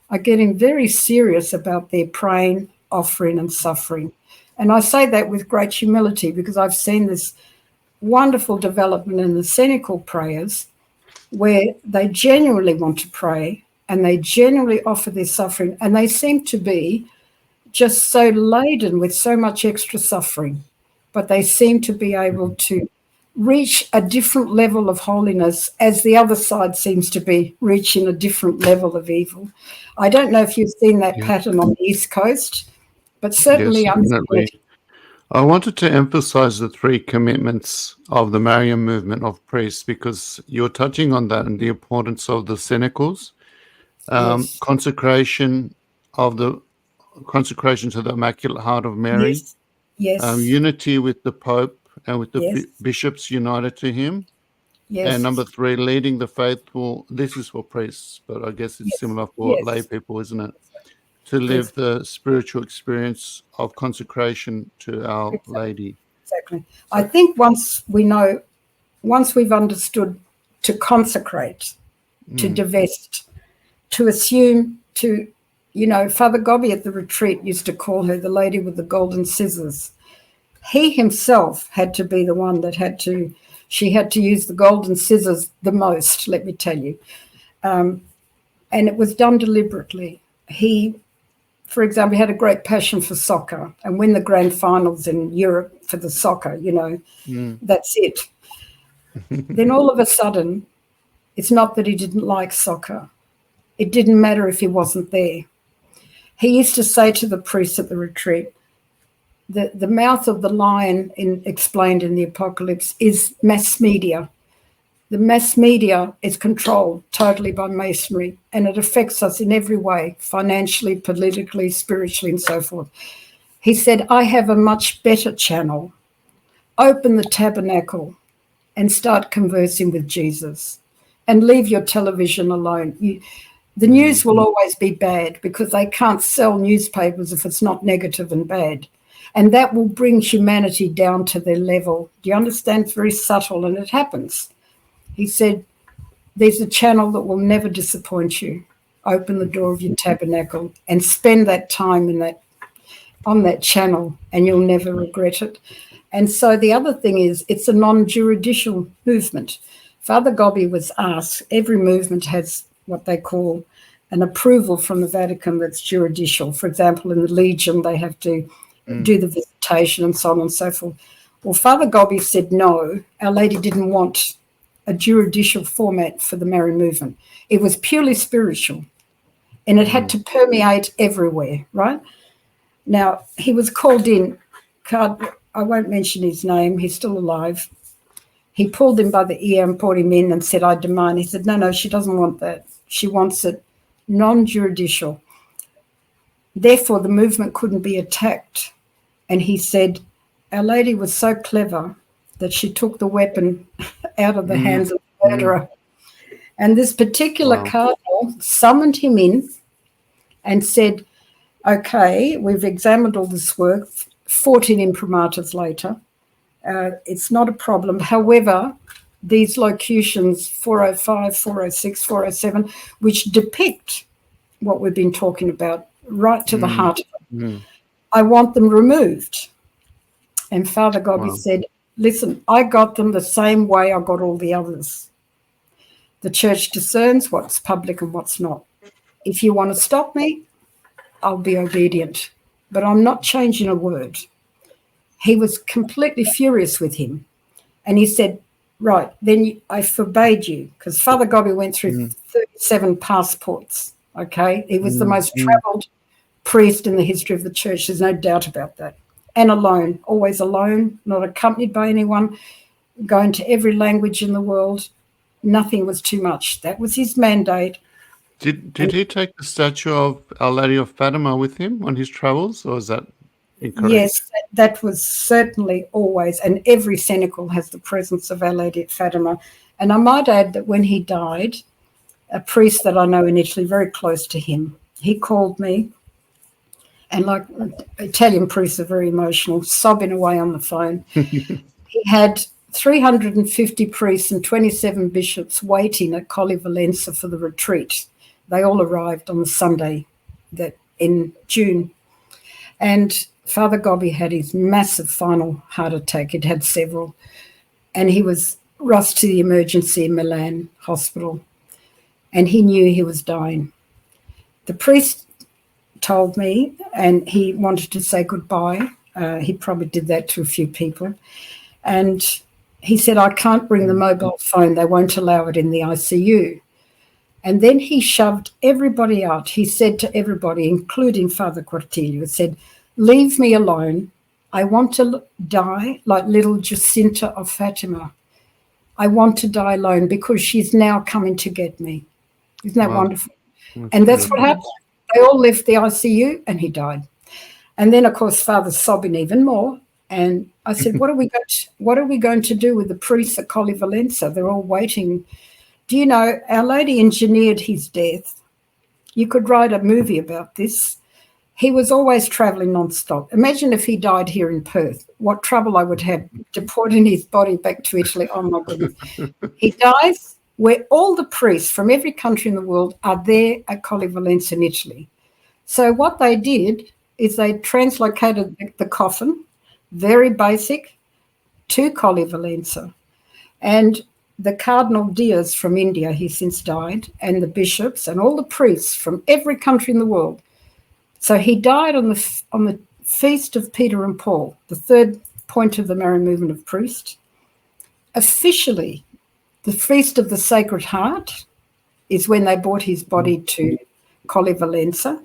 are getting very serious about their praying, offering and suffering. And I say that with great humility because I've seen this wonderful development in the cenacle prayers where they genuinely want to pray and they genuinely offer their suffering, and they seem to be just so laden with so much extra suffering, but they seem to be able to reach a different level of holiness as the other side seems to be reaching a different level of evil. I don't know if you've seen that pattern on the East Coast, but certainly yes, I'm definitely. I wanted to emphasize the 3 commitments of the Marian movement of priests because you're touching on that and the importance of the cenacles, consecration to the Immaculate Heart of Mary, unity with the Pope and with the bishops united to him, and number 3, leading the faithful. This is for priests, but I guess it's similar for lay people, isn't it? To live the spiritual experience of consecration to Our Lady. Exactly. I think once we've understood to consecrate, to divest, to assume, Father Gobbi at the retreat used to call her the lady with the golden scissors. He himself had to be the one that she had to use the golden scissors the most, let me tell you. And it was done deliberately. He, for example, had a great passion for soccer and win the grand finals in Europe for the soccer, that's it. Then all of a sudden, it's not that he didn't like soccer. It didn't matter if he wasn't there. He used to say to the priests at the retreat, the mouth of the lion explained in the Apocalypse is mass media. The mass media is controlled totally by Masonry, and it affects us in every way, financially, politically, spiritually, and so forth. He said, I have a much better channel. Open the tabernacle and start conversing with Jesus and leave your television alone. The news will always be bad because they can't sell newspapers if it's not negative and bad. And that will bring humanity down to their level. Do you understand? It's very subtle, and it happens. He said, there's a channel that will never disappoint you. Open the door of your tabernacle and spend that time in that. on that channel, and you'll never regret it. And so the other thing is, it's a non-juridical movement. Father Gobbi was asked, every movement has what they call an approval from the Vatican that's juridical. For example, in the Legion, they have to do the visitation and so on and so forth. Well, Father Gobbi said no, Our Lady didn't want a juridical format for the Mary movement. It was purely spiritual, and it had to permeate everywhere, right? Now, he was called in, I won't mention his name, he's still alive. He pulled him by the ear and brought him in and said, I demand. He said, no, she doesn't want that. She wants it non-juridical. Therefore, the movement couldn't be attacked. And he said, Our Lady was so clever that she took the weapon out of the hands of the murderer. And this particular cardinal summoned him in and said, okay, we've examined all this work, 14 imprimaturs later. It's not a problem. However, these locutions 405, 406, 407, which depict what we've been talking about right to the heart of it, I want them removed. And Father Gobbi said, listen, I got them the same way I got all the others. The church discerns what's public and what's not. If you want to stop me, I'll be obedient, but I'm not changing a word. He was completely furious with him. And he said, right, then I forbade you, because Father Gobbi went through 37 passports, okay? He was the most travelled priest in the history of the church. There's no doubt about that. And alone, always alone, not accompanied by anyone, going to every language in the world. Nothing was too much. That was his mandate. Did he take the statue of Our Lady of Fatima with him on his travels, or is that incorrect? Yes, that was certainly always, and every cenacle has the presence of Our Lady of Fatima. And I might add that when he died, a priest that I know in Italy, very close to him, he called me, and like Italian priests are very emotional, sobbing away on the phone. He had 350 priests and 27 bishops waiting at Colli Valenza for the retreat. They all arrived on the Sunday that in June. And Father Gobbi had his massive final heart attack. He'd had several. And he was rushed to the emergency in Milan hospital. And he knew he was dying. The priest told me, and he wanted to say goodbye. He probably did that to a few people. And he said, I can't bring the mobile phone. They won't allow it in the ICU. And then he shoved everybody out. He said to everybody, including Father Quartiglio, said, leave me alone. I want to die like little Jacinta of Fatima. I want to die alone because she's now coming to get me. Isn't that wonderful? And that's what happened. They all left the ICU and he died. And then, of course, Father's sobbing even more. And I said, what are we going to do with the priests at Colli Valenza? They're all waiting. Do you know, Our Lady engineered his death. You could write a movie about this. He was always travelling nonstop. Imagine if he died here in Perth, what trouble I would have deporting his body back to Italy. Oh, my goodness. He dies where all the priests from every country in the world are there at Colli Valenza in Italy. So what they did is they translocated the coffin, very basic, to Colli Valenza. And the Cardinal Diaz from India, he since died, and the bishops and all the priests from every country in the world. So he died on the feast of Peter and Paul, the third point of the Mary movement of priests. Officially, the feast of the Sacred Heart is when they brought his body to Colli Valenza.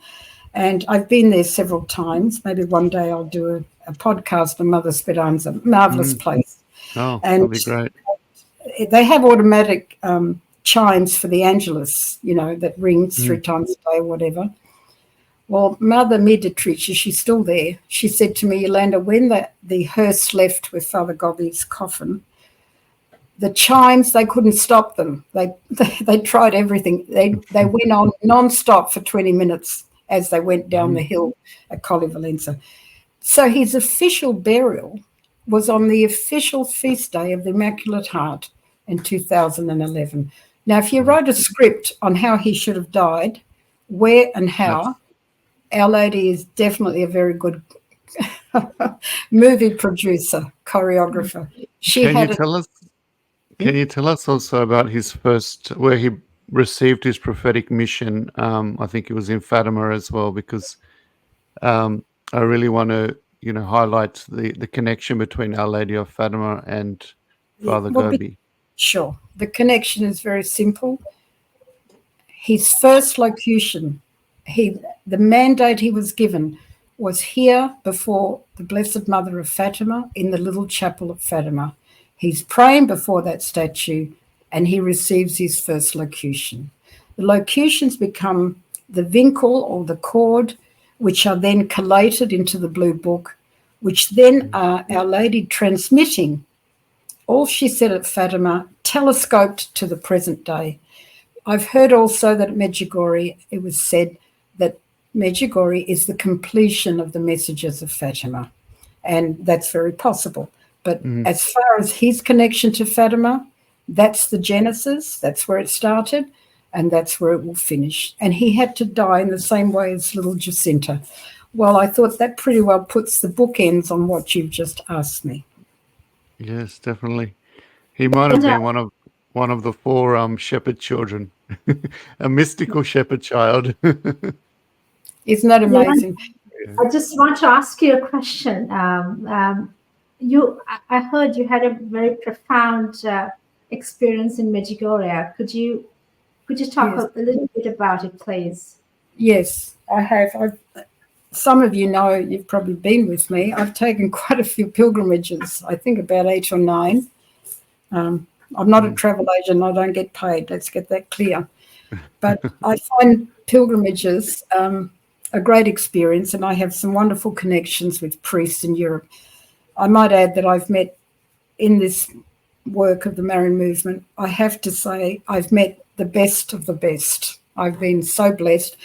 And I've been there several times. Maybe one day I'll do a podcast on Mother Speranza, marvellous place. Oh, and that'd be great. They have automatic chimes for the Angelus, that rings 3 times a day or whatever. Well, Mother Mediatrice, she's still there. She said to me, Yolanda, when the hearse left with Father Gobbi's coffin, the chimes, they couldn't stop them. They tried everything. They went on non-stop for 20 minutes as they went down the hill at Colli Valenza. So his official burial was on the official feast day of the Immaculate Heart in 2011. Now, if you wrote a script on how he should have died, where and how, Our Lady is definitely a very good movie producer, choreographer. She Can you had tell us? Can you tell us also about his first, where he received his prophetic mission? I think it was in Fatima as well, because I really want to, highlight the connection between Our Lady of Fatima and Father well, Gobbi. sure. The connection is very simple. His first locution, the mandate he was given was here before the Blessed Mother of Fatima in the little chapel of Fatima. He's praying before that statue and he receives his first locution. The locutions become the vincul or the cord, which are then collated into the blue book, which then are Our Lady transmitting all she said at Fatima, telescoped to the present day. I've heard also that at Medjugorje it was said that Medjugorje is the completion of the messages of Fatima, and that's very possible. But as far as his connection to Fatima, that's the genesis, that's where it started, and that's where it will finish. And he had to die in the same way as little Jacinta. Well, I thought that pretty well puts the bookends on what you've just asked me. Yes, definitely. He might have been one of the four shepherd children, a mystical shepherd child. Isn't that amazing? I just want to ask you a question. I heard you had a very profound experience in Medjugorje. Could you talk a little bit about it, please? Yes, I have. Some of you know, you've probably been with me. I've taken quite a few pilgrimages, I think about 8 or 9. I'm not a travel agent. I don't get paid. Let's get that clear. But I find pilgrimages a great experience, and I have some wonderful connections with priests in Europe. I might add that I've met in this work of the Marian movement, I have to say I've met the best of the best. I've been so blessed.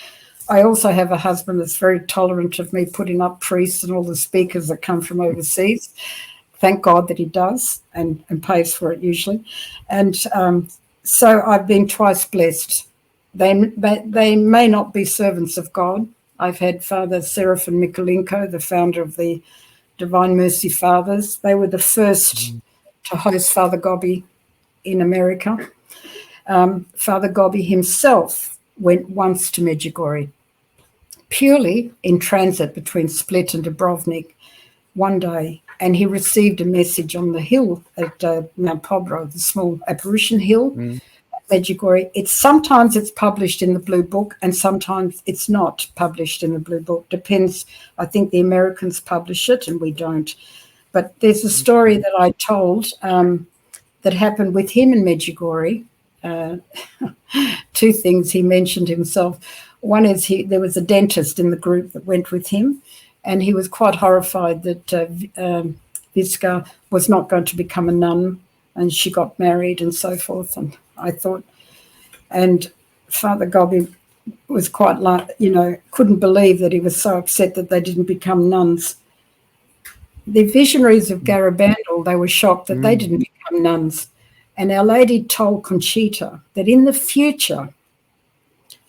I also have a husband that's very tolerant of me putting up priests and all the speakers that come from overseas. Thank God that he does and pays for it usually. And so I've been twice blessed. They may not be servants of God. I've had Father Seraphin Mikolenko, the founder of the Divine Mercy Fathers. They were the first to host Fr Gobbi in America. Fr Gobbi himself went once to Medjugorje, purely in transit between Split and Dubrovnik one day, and he received a message on the hill at Mount Pobro, the small apparition hill, Medjugorje. Sometimes it's published in the Blue Book and sometimes it's not published in the Blue Book. Depends. I think the Americans publish it and we don't. But there's a story that I told that happened with him in Medjugorje. 2 things he mentioned himself. One is there was a dentist in the group that went with him, and he was quite horrified that Visca was not going to become a nun, and she got married and so forth. And I thought, and Father Gobbi was quite couldn't believe that he was so upset that they didn't become nuns. The visionaries of Garabandal, they were shocked that they didn't become nuns. And Our Lady told Conchita that in the future,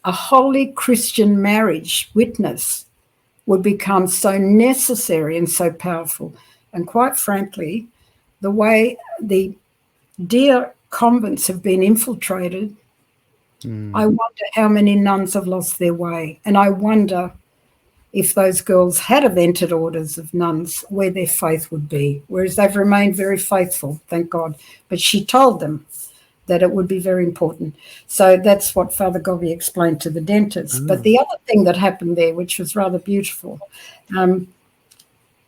a holy Christian marriage witness would become so necessary and so powerful. And quite frankly, the way the dear convents have been infiltrated, I wonder how many nuns have lost their way. And I wonder if those girls had have entered orders of nuns, where their faith would be, whereas they've remained very faithful, thank God. But she told them that it would be very important. So that's what Father Gobbi explained to the dentist. But the other thing that happened there, which was rather beautiful,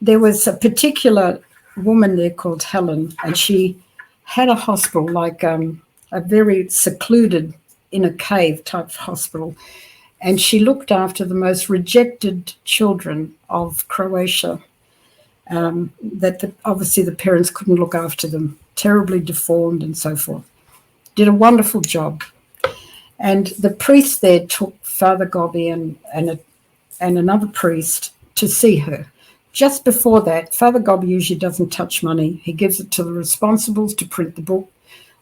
there was a particular woman there called Helen, and she had a hospital, like a very secluded, in a cave type of hospital. And she looked after the most rejected children of Croatia, obviously the parents couldn't look after them, terribly deformed and so forth. Did a wonderful job. And the priest there took Father Gobbi and another priest to see her. Just before that, Father Gobbi usually doesn't touch money. He gives it to the responsibles to print the book.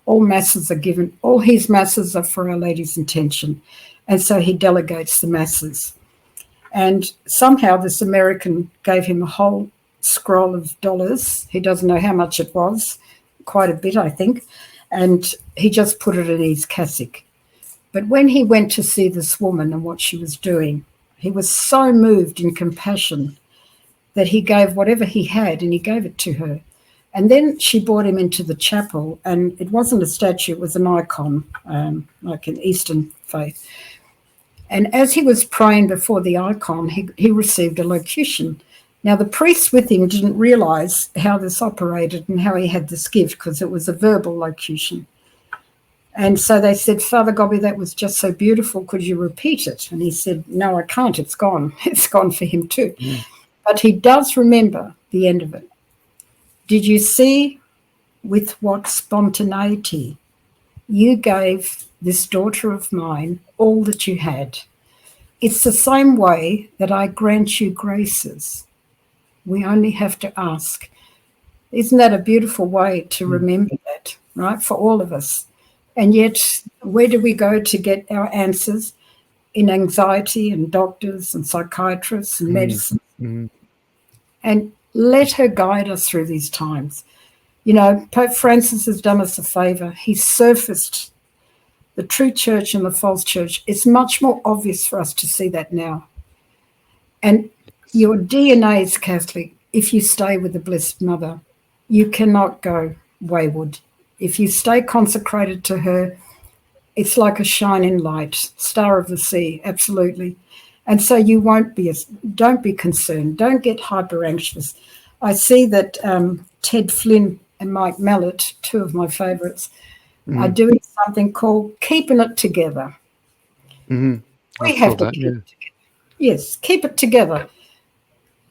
All masses are given. All his masses are for Our Lady's intention. And so he delegates the masses. And somehow this American gave him a whole scroll of dollars. He doesn't know how much it was, quite a bit, I think. And he just put it in his cassock. But when he went to see this woman and what she was doing, he was so moved in compassion that he gave whatever he had and he gave it to her. And then she brought him into the chapel, and it wasn't a statue, it was an icon, like an Eastern faith. And as he was praying before the icon, he received a locution. Now, the priest with him didn't realize how this operated and how he had this gift, because it was a verbal locution. And so they said, Father Gobbi, that was just so beautiful. Could you repeat it? And he said, no, I can't. It's gone. It's gone for him too. Mm. But he does remember the end of it. Did you see with what spontaneity you gave this daughter of mine all that you had? It's the same way that I grant you graces. We only have to ask. Isn't that a beautiful way to remember that, right, for all of us? And yet, where do we go to get our answers? In anxiety and doctors and psychiatrists and medicine. Mm. And let her guide us through these times. You know, Pope Francis has done us a favor. He's surfaced the true church and the false church. It's much more obvious for us to see that now. And your DNA is Catholic. If you stay with the Blessed Mother, you cannot go wayward. If you stay consecrated to her, it's like a shining light, star of the sea, absolutely. And so you don't be concerned. Don't get hyper anxious. I see that Ted Flynn and Mike Mallet, two of my favourites, are doing something called Keeping It Together. Mm-hmm. We have to keep it together. Yes, keep it together.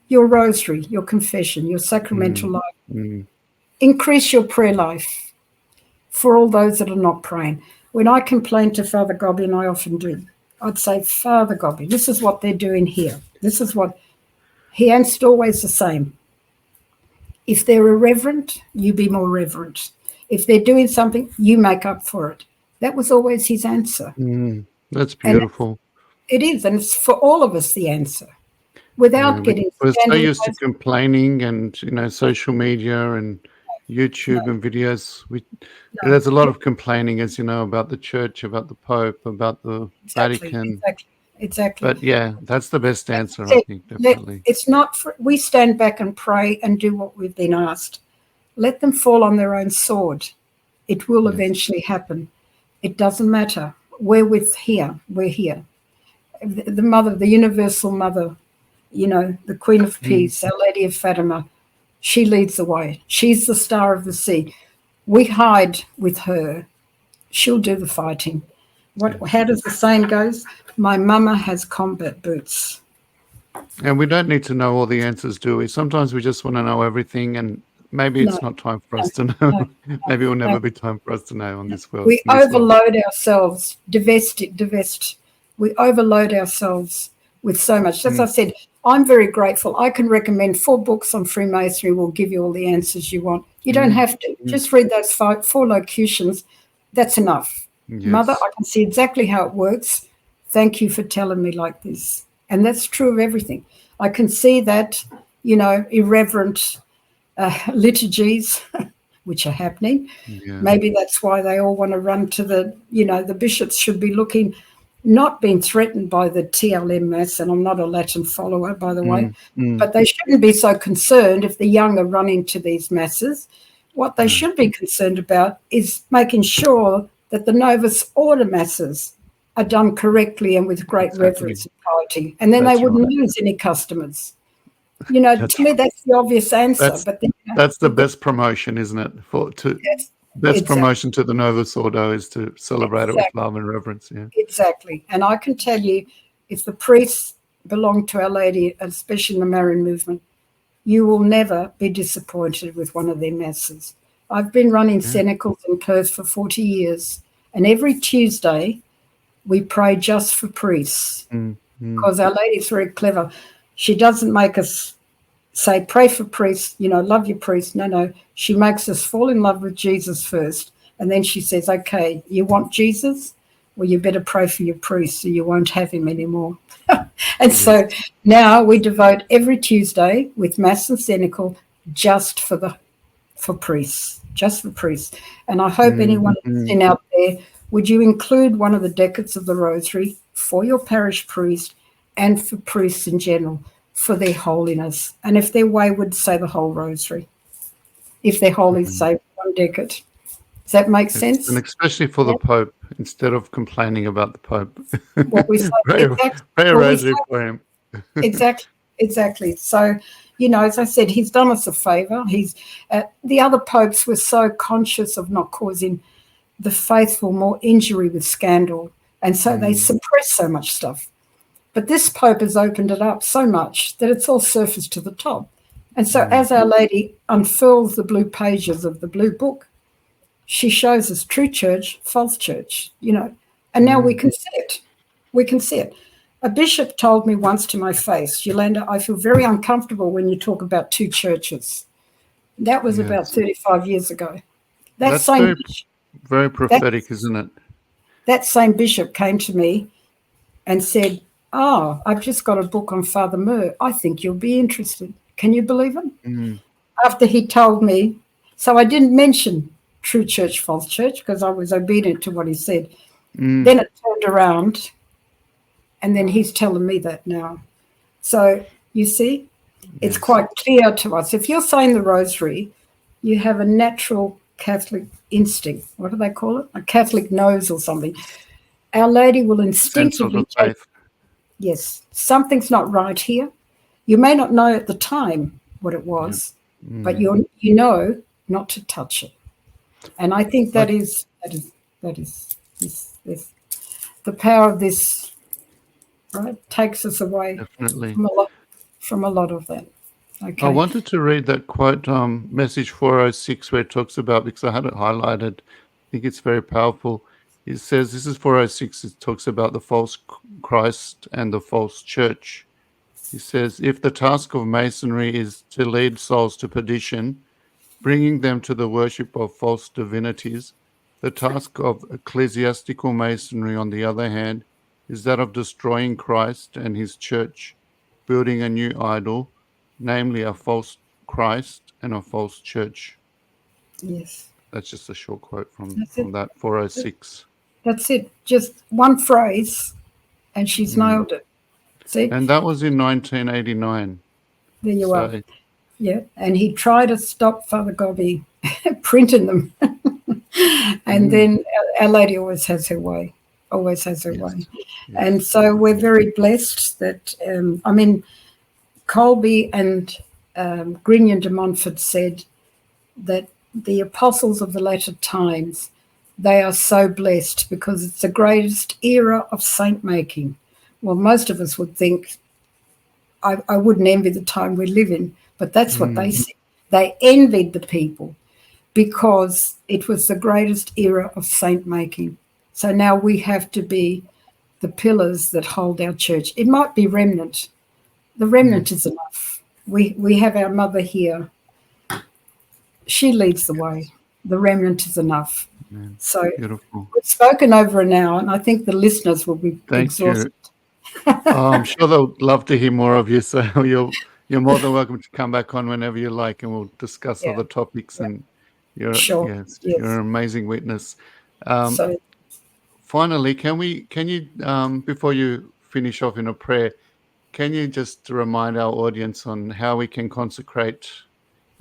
Your rosary, your confession, your sacramental life. Mm. Increase your prayer life for all those that are not praying. When I complain to Father Gobbi, and I often do, I'd say, Father Gobbi, this is what they're doing here. This is what... He answered always the same. If they're irreverent, you be more reverent. If they're doing something, you make up for it. That was always his answer. That's beautiful. And it is, and it's for all of us the answer. Without getting... We're so used to complaining and, social media and YouTube and videos. There's a lot of complaining, as you know, about the church, about the Pope, about the Vatican. Exactly. But yeah, that's the best answer, I think, definitely. It's not we stand back and pray and do what we've been asked. Let them fall on their own sword. It will eventually happen. It doesn't matter. We're here. The Mother, the Universal Mother, the Queen of Peace, Our Lady of Fatima, she leads the way. She's the star of the sea. We hide with her. She'll do the fighting. How does the saying goes? My mama has combat boots. And we don't need to know all the answers, do we? Sometimes we just want to know everything, and maybe it's not time for us to know. Maybe it will never be time for us to know on this world. We overload ourselves, divest. We overload ourselves with so much. As I said, I'm very grateful. I can recommend 4 books on Freemasonry will give you all the answers you want. You don't have to. Just read those 4 locutions. That's enough. Yes. Mother, I can see exactly how it works. Thank you for telling me like this. And that's true of everything. I can see that, irreverent liturgies, which are happening. Yeah. Maybe that's why they all want to run to the bishops should be looking, not being threatened by the TLM Mass, and I'm not a Latin follower, by the way, but they shouldn't be so concerned if the young are running to these Masses. What they should be concerned about is making sure that the Novus Order Masses are done correctly and with great reverence and piety, and then they wouldn't lose any customers. To me, that's the obvious answer. That's the best promotion, isn't it? Best promotion to the Novus Ordo is to celebrate it with love and reverence. Yeah, exactly. And I can tell you, if the priests belong to Our Lady, especially in the Marian movement, you will never be disappointed with one of their masses. I've been running cenacles in Perth for 40 years, and every Tuesday we pray just for priests because Our Lady's very clever. She doesn't make us say, pray for priests, love your priests. No. She makes us fall in love with Jesus first. And then she says, okay, you want Jesus? well, you better pray for your priest, so you won't have him anymore. And so now we devote every Tuesday with Mass and Cenacle just for priests, just for priests. And I hope anyone listening out there, would you include one of the decades of the Rosary for your parish priest and for priests in general, for their holiness. And if they're wayward, say the whole Rosary. If they're holy, say one decade. Does that make sense? And especially for the Pope, instead of complaining about the Pope. What we say, pray a rosary for him. Exactly. So, as I said, he's done us a favour. The other popes were so conscious of not causing the faithful more injury with scandal, and so they suppress so much stuff. But this Pope has opened it up so much that it's all surfaced to the top. And so as Our Lady unfurls the blue pages of the blue book, she shows us true church, false church, and now we can see it. We can see it. A bishop told me once to my face, Yolanda, I feel very uncomfortable when you talk about two churches. That was about 35 years ago. That's very prophetic, isn't it? That same bishop came to me and said, I've just got a book on Father Mur. I think you'll be interested. Can you believe it? After he told me, so I didn't mention true church, false church, because I was obedient to what he said. Then it turned around, and then he's telling me that now. So you see, it's quite clear to us. If you're saying the Rosary, you have a natural Catholic instinct. What do they call it? A Catholic nose or something. Our Lady will instinctively take, yes, something's not right here. You may not know at the time what it was, but you know not to touch it. And I think that is the power of this, right, takes us away from a lot of that. Okay. I wanted to read that quote, message 406, where it talks about, because I had it highlighted. I think it's very powerful. It says, this is 406, it talks about the false Christ and the false church. He says, if the task of Masonry is to lead souls to perdition, bringing them to the worship of false divinities, the task of ecclesiastical Masonry, on the other hand, is that of destroying Christ and his church, building a new idol, namely a false Christ and a false church. Yes. That's just a short quote from that 406. That's it. Just one phrase, and she's nailed it. See? And that was in 1989. There you are. Yeah, and he tried to stop Fr Gobbi printing them. And then Our Lady always has her way, always has her way. Yes. And so we're very blessed that, Colby and Grignon de Montfort said that the apostles of the latter times, they are so blessed because it's the greatest era of saint-making. Well, most of us would think, I wouldn't envy the time we live in, but that's what they said. They envied the people because it was the greatest era of saint-making. So now we have to be the pillars that hold our church. It might be remnant. The remnant is enough. We have our mother here. She leads the way. The remnant is enough. Amen. So beautiful. We've spoken over an hour, and I think the listeners will be exhausted. I'm sure they'll love to hear more of you. So you're more than welcome to come back on whenever you like, and we'll discuss other topics. And you're an amazing witness. Finally, can you before you finish off in a prayer, can you just remind our audience on how we can consecrate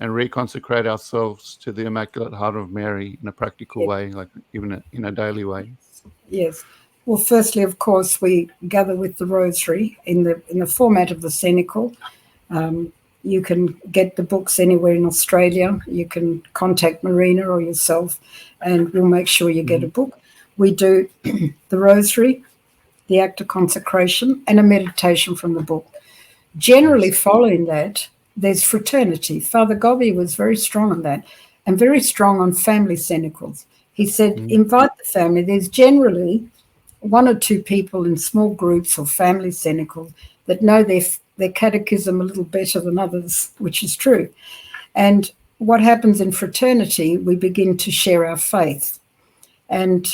and reconsecrate ourselves to the Immaculate Heart of Mary in a practical way, like even in a daily way? Yes. Well, firstly, of course, we gather with the Rosary in the format of the cenacle. You can get the books anywhere in Australia. You can contact Marina or yourself, and we'll make sure you get a book. We do the Rosary, the act of consecration, and a meditation from the book. Generally following that, there's fraternity. Fr Gobbi was very strong on that, and very strong on family cenacles. He said, invite the family. There's generally one or two people in small groups or family cenacles that know their catechism a little better than others, which is true. And what happens in fraternity, we begin to share our faith. And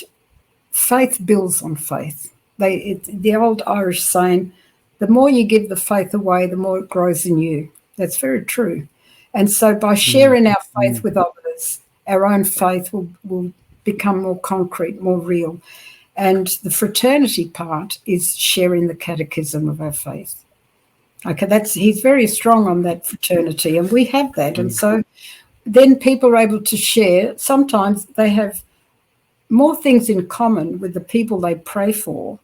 faith builds on faith. The old Irish saying, the more you give the faith away, the more it grows in you. That's very true. And so by sharing our faith with others, our own faith will become more concrete, more real. And the fraternity part is sharing the catechism of our faith. Okay, he's very strong on that fraternity, and we have that. And so then people are able to share. Sometimes they have more things in common with the people they pray for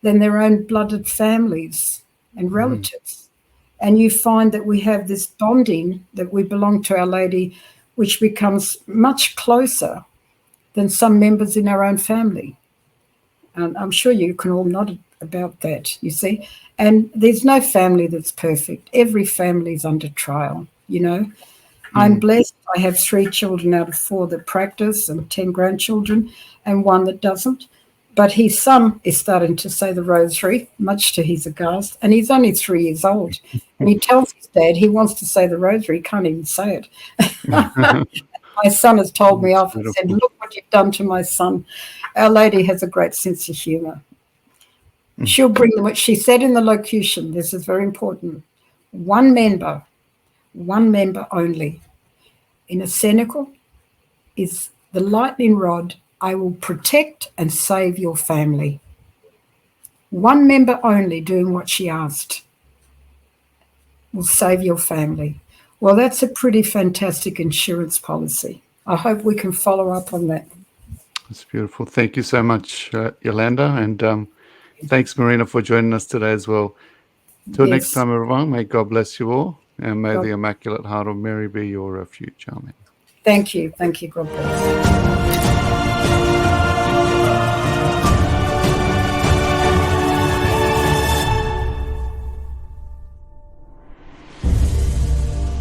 than their own blooded families and relatives. And you find that we have this bonding, that we belong to Our Lady, which becomes much closer than some members in our own family. And I'm sure you can all nod about that, you see. And there's no family that's perfect. Every family is under trial, you know. I'm blessed. I have 3 children out of 4 that practice and 10 grandchildren and 1 that doesn't. But his son is starting to say the rosary, much to his aghast, and he's only 3 years old. And he tells his dad he wants to say the rosary, he can't even say it. My son has told me off and said, look what you've done to my son. Our Lady has a great sense of humour. She'll bring them, what she said in the locution, this is very important, one member only. In a cenacle is the lightning rod, I will protect and save your family. One member only doing what she asked will save your family. Well, that's a pretty fantastic insurance policy. I hope we can follow up on that. That's beautiful. Thank you so much, Yolanda. And thanks, Marina, for joining us today as well. Till next time, everyone, may God bless you all. And may the Immaculate Heart of Mary be your refuge. Amen. Thank you. Thank you. God bless.